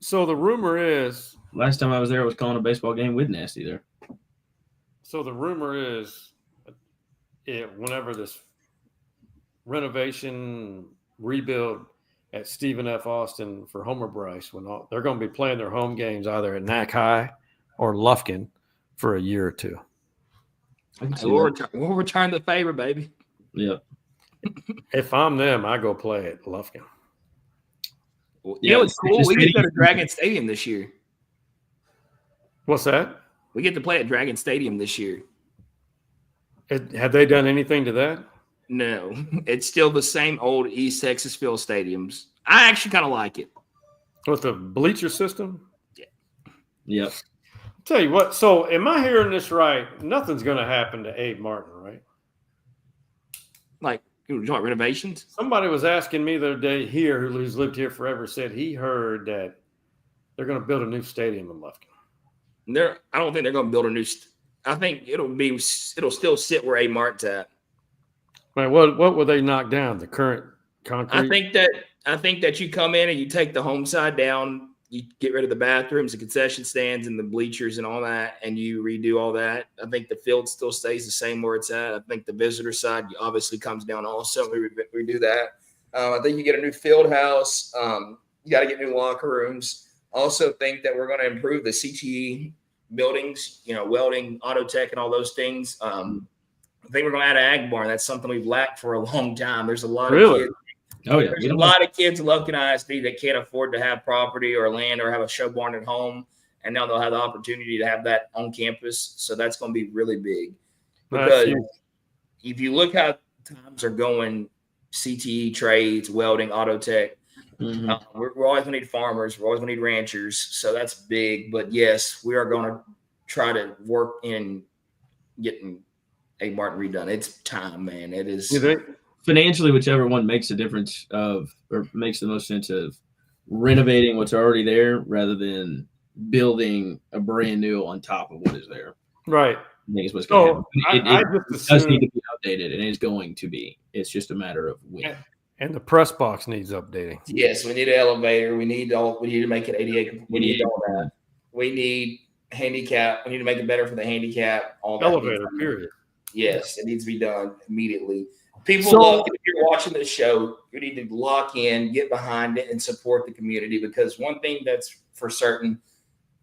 So the rumor is. Last time I was there, I was calling a baseball game with Nasty there. So the rumor is, whenever this renovation rebuild at Stephen F. Austin for Homer Bryce, they're going to be playing their home games either at Nac High or Lufkin for a year or two. We'll return the favor, baby. Yep. If I'm them, I go play at Lufkin. Yeah, it's cool. We get to go to Dragon Stadium this year. What's that? We get to play at Dragon Stadium this year. Have they done anything to that? No, it's still the same old East Texas field stadiums. I actually kind of like it. With the bleacher system? Yeah. Yep. Tell you what, so am I hearing this right? Nothing's going to happen to Abe Martin, right? Like, joint renovations? Somebody was asking me the other day here, who's lived here forever, said he heard that they're going to build a new stadium in Lufkin. I don't think they're going to build a new. I think it'll still sit where Abe Martin's at. Man, what would they knock down? The current concrete? I think that you come in and you take the home side down, you get rid of the bathrooms, the concession stands, and the bleachers and all that, and you redo all that. I think the field still stays the same where it's at. I think the visitor side obviously comes down also. We do that. I think you get a new field house. You got to get new locker rooms. Also think that we're going to improve the CTE buildings, welding, auto tech, and all those things. I think we're going to add an ag barn. That's something we've lacked for a long time. There's a lot of Really? kids. Oh yeah, There's a lot of kids in Lufkin ISD that can't afford to have property or land or have a show barn at home, and now they'll have the opportunity to have that on campus. So that's going to be really big because if you look how times are going, CTE trades, welding, auto tech, we're always going to need farmers. We're always going to need ranchers. So that's big. But yes, we are going to try to work in getting a Martin redone. It's time, man. It is. Financially, whichever one makes a difference or makes the most sense of renovating what's already there rather than building a brand new on top of what is there. Right. I think is what's going to happen. It just does need to be updated, and it's going to be. It's just a matter of when. And the press box needs updating. Yes, we need an elevator. We need to make it ADA. We need all that. We need handicap. We need to make it better for the handicap. All that elevator. Period. Yes, it needs to be done immediately. People, if you're watching this show, you need to lock in, get behind it, and support the community because one thing that's for certain,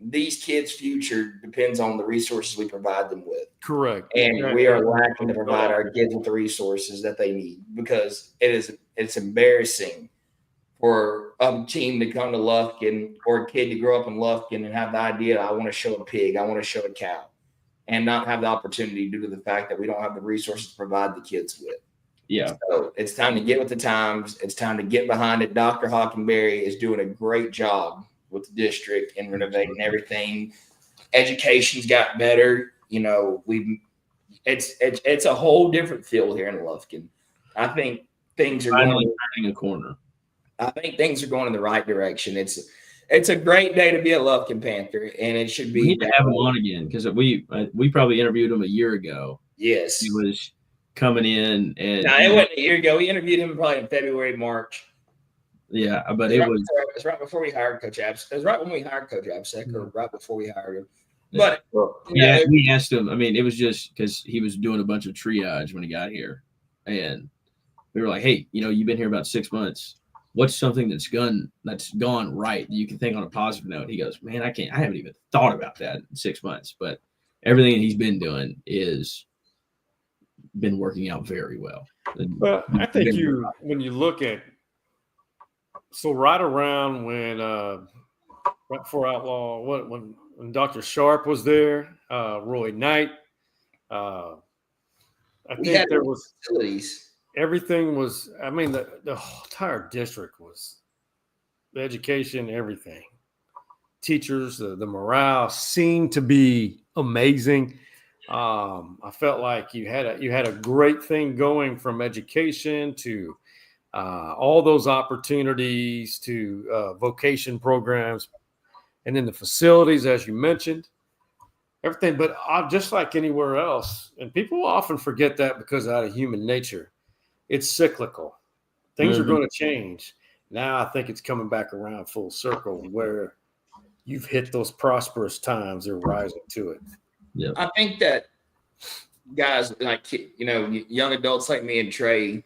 these kids' future depends on the resources we provide them with. Correct. And we are lacking to provide our kids with the resources that they need because it's embarrassing for a team to come to Lufkin or a kid to grow up in Lufkin and have the idea, I want to show a pig, I want to show a cow, and not have the opportunity due to the fact that we don't have the resources to provide the kids with. Yeah. So it's time to get with the times. It's time to get behind it. Dr. Hockenberry is doing a great job with the district and renovating everything. Education's got better. You know, it's a whole different feel here in Lufkin. I think things are turning a corner. I think things are going in the right direction. It's a great day to be a Lufkin Panther, and it should be. We need to have him on again because we probably interviewed him a year ago. Yes, he was coming in, and no, it wasn't a year ago. We interviewed him probably in February, March. Yeah, but it was right before we hired Coach Absek. It was right when we hired Coach Absek, or right before we hired him. But we asked him. I mean, it was just because he was doing a bunch of triage when he got here, and we were like, "Hey, you've been here about 6 months. What's something that's gone right that you can think on a positive note?" He goes, "Man, I haven't even thought about that in 6 months, but everything he's been doing is been working out very well." Well, I think when you look at right around when right before Outlaw, when Dr. Sharp was there, Roy Knight, I think there was facilities. Everything was. I mean, the entire district was the education, everything. Teachers, the morale seemed to be amazing. I felt like you had a great thing going from education to all those opportunities to vocation programs, and then the facilities, as you mentioned, everything. But just like anywhere else, and people often forget that because out of human nature, it's cyclical. Things are going to change. Now I think it's coming back around full circle where you've hit those prosperous times. They're rising to it. Yeah, I think that guys like young adults like me and Trey,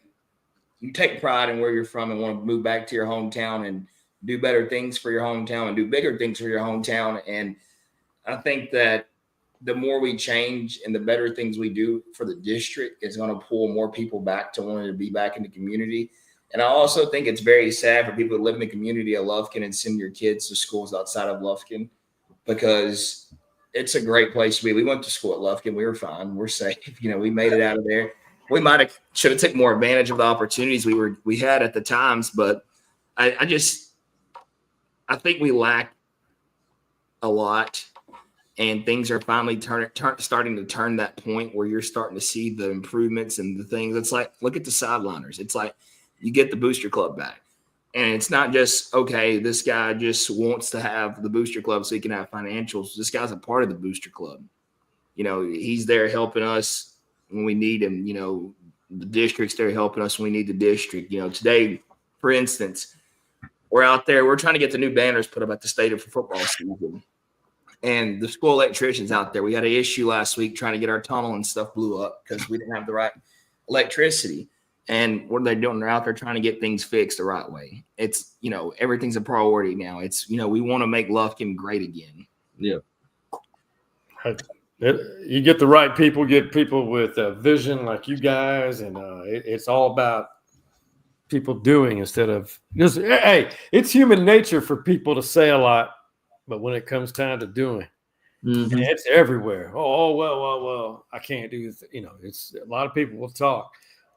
you take pride in where you're from and want to move back to your hometown and do better things for your hometown and do bigger things for your hometown. And I think that the more we change and the better things we do for the district is going to pull more people back to wanting to be back in the community. And I also think it's very sad for people who live in the community of Lufkin and send your kids to schools outside of Lufkin because it's a great place to be. We went to school at Lufkin. We were fine. We're safe. We made it out of there. We should have taken more advantage of the opportunities we had at the times, but I think we lack a lot. And things are finally starting to turn that point where you're starting to see the improvements and the things. It's like, look at the sideliners. It's like you get the booster club back. And it's not just, okay, this guy just wants to have the booster club so he can have financials. This guy's a part of the booster club. He's there helping us when we need him. The district's there helping us when we need the district. Today, for instance, we're out there. We're trying to get the new banners put up at the stadium for football season. And the school electricians out there, we had an issue last week trying to get our tunnel and stuff blew up because we didn't have the right electricity. And what are they doing? They're out there trying to get things fixed the right way. It's, everything's a priority now. It's, we want to make Lufkin great again. Yeah. You get the right people, get people with a vision like you guys, and it's all about people doing instead of just. Hey, it's human nature for people to say a lot, but when it comes time to doing, it's everywhere. Oh, well, I can't do this. It's a lot of people will talk,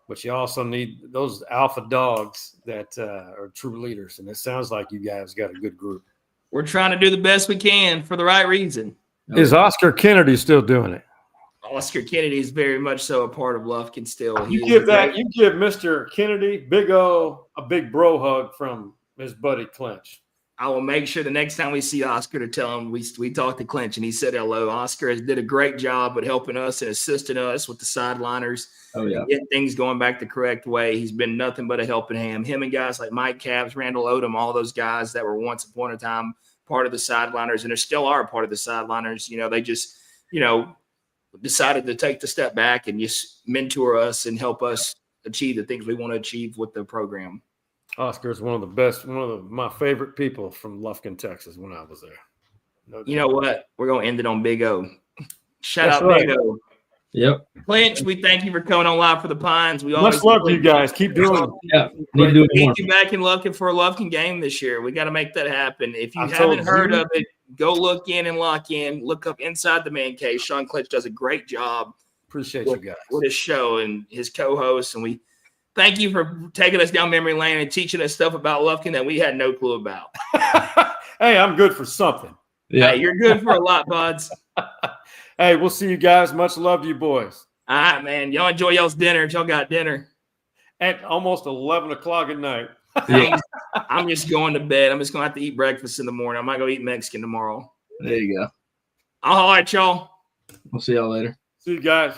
but you also need those alpha dogs that are true leaders, and it sounds like you guys got a good group. We're trying to do the best we can for the right reason. Is Oscar Kennedy still doing it? Oscar Kennedy is very much so a part of Lufkin still. You give Mr. Kennedy a big bro hug from his buddy Clinch. I will make sure the next time we see Oscar to tell him we talked to Clinch and he said hello. Oscar has did a great job at helping us and assisting us with the sideliners. Oh yeah, getting things going back the correct way. He's been nothing but a helping hand. Him and guys like Mike Capps, Randall Odom, all those guys that were once upon a time part of the sideliners and they still are part of the sideliners. They just decided to take the step back and just mentor us and help us achieve the things we want to achieve with the program. Oscar is one of my favorite people from Lufkin, Texas when I was there. No you know what? We're going to end it on Big O. Shout out Big O. Yep. Clinch, we thank you for coming on Live for the Pines. We always love you guys. Keep doing it. Yeah. We need you back in Lufkin for a Lufkin game this year. We got to make that happen. If you haven't heard of it, go look in and lock in. Look up Inside the Man Cave. Sean Clinch does a great job. Appreciate you guys. With his show and his co-hosts. And we thank you for taking us down memory lane and teaching us stuff about Lufkin that we had no clue about. Hey, I'm good for something. Yeah, hey, you're good for a lot, buds. Hey, we'll see you guys. Much love to you boys. All right, man. Y'all enjoy y'all's dinner if y'all got dinner. At almost 11 o'clock at night. Yeah. I'm just going to bed. I'm just going to have to eat breakfast in the morning. I might go eat Mexican tomorrow. There you go. I'll holler at y'all. We'll see y'all later. See you guys.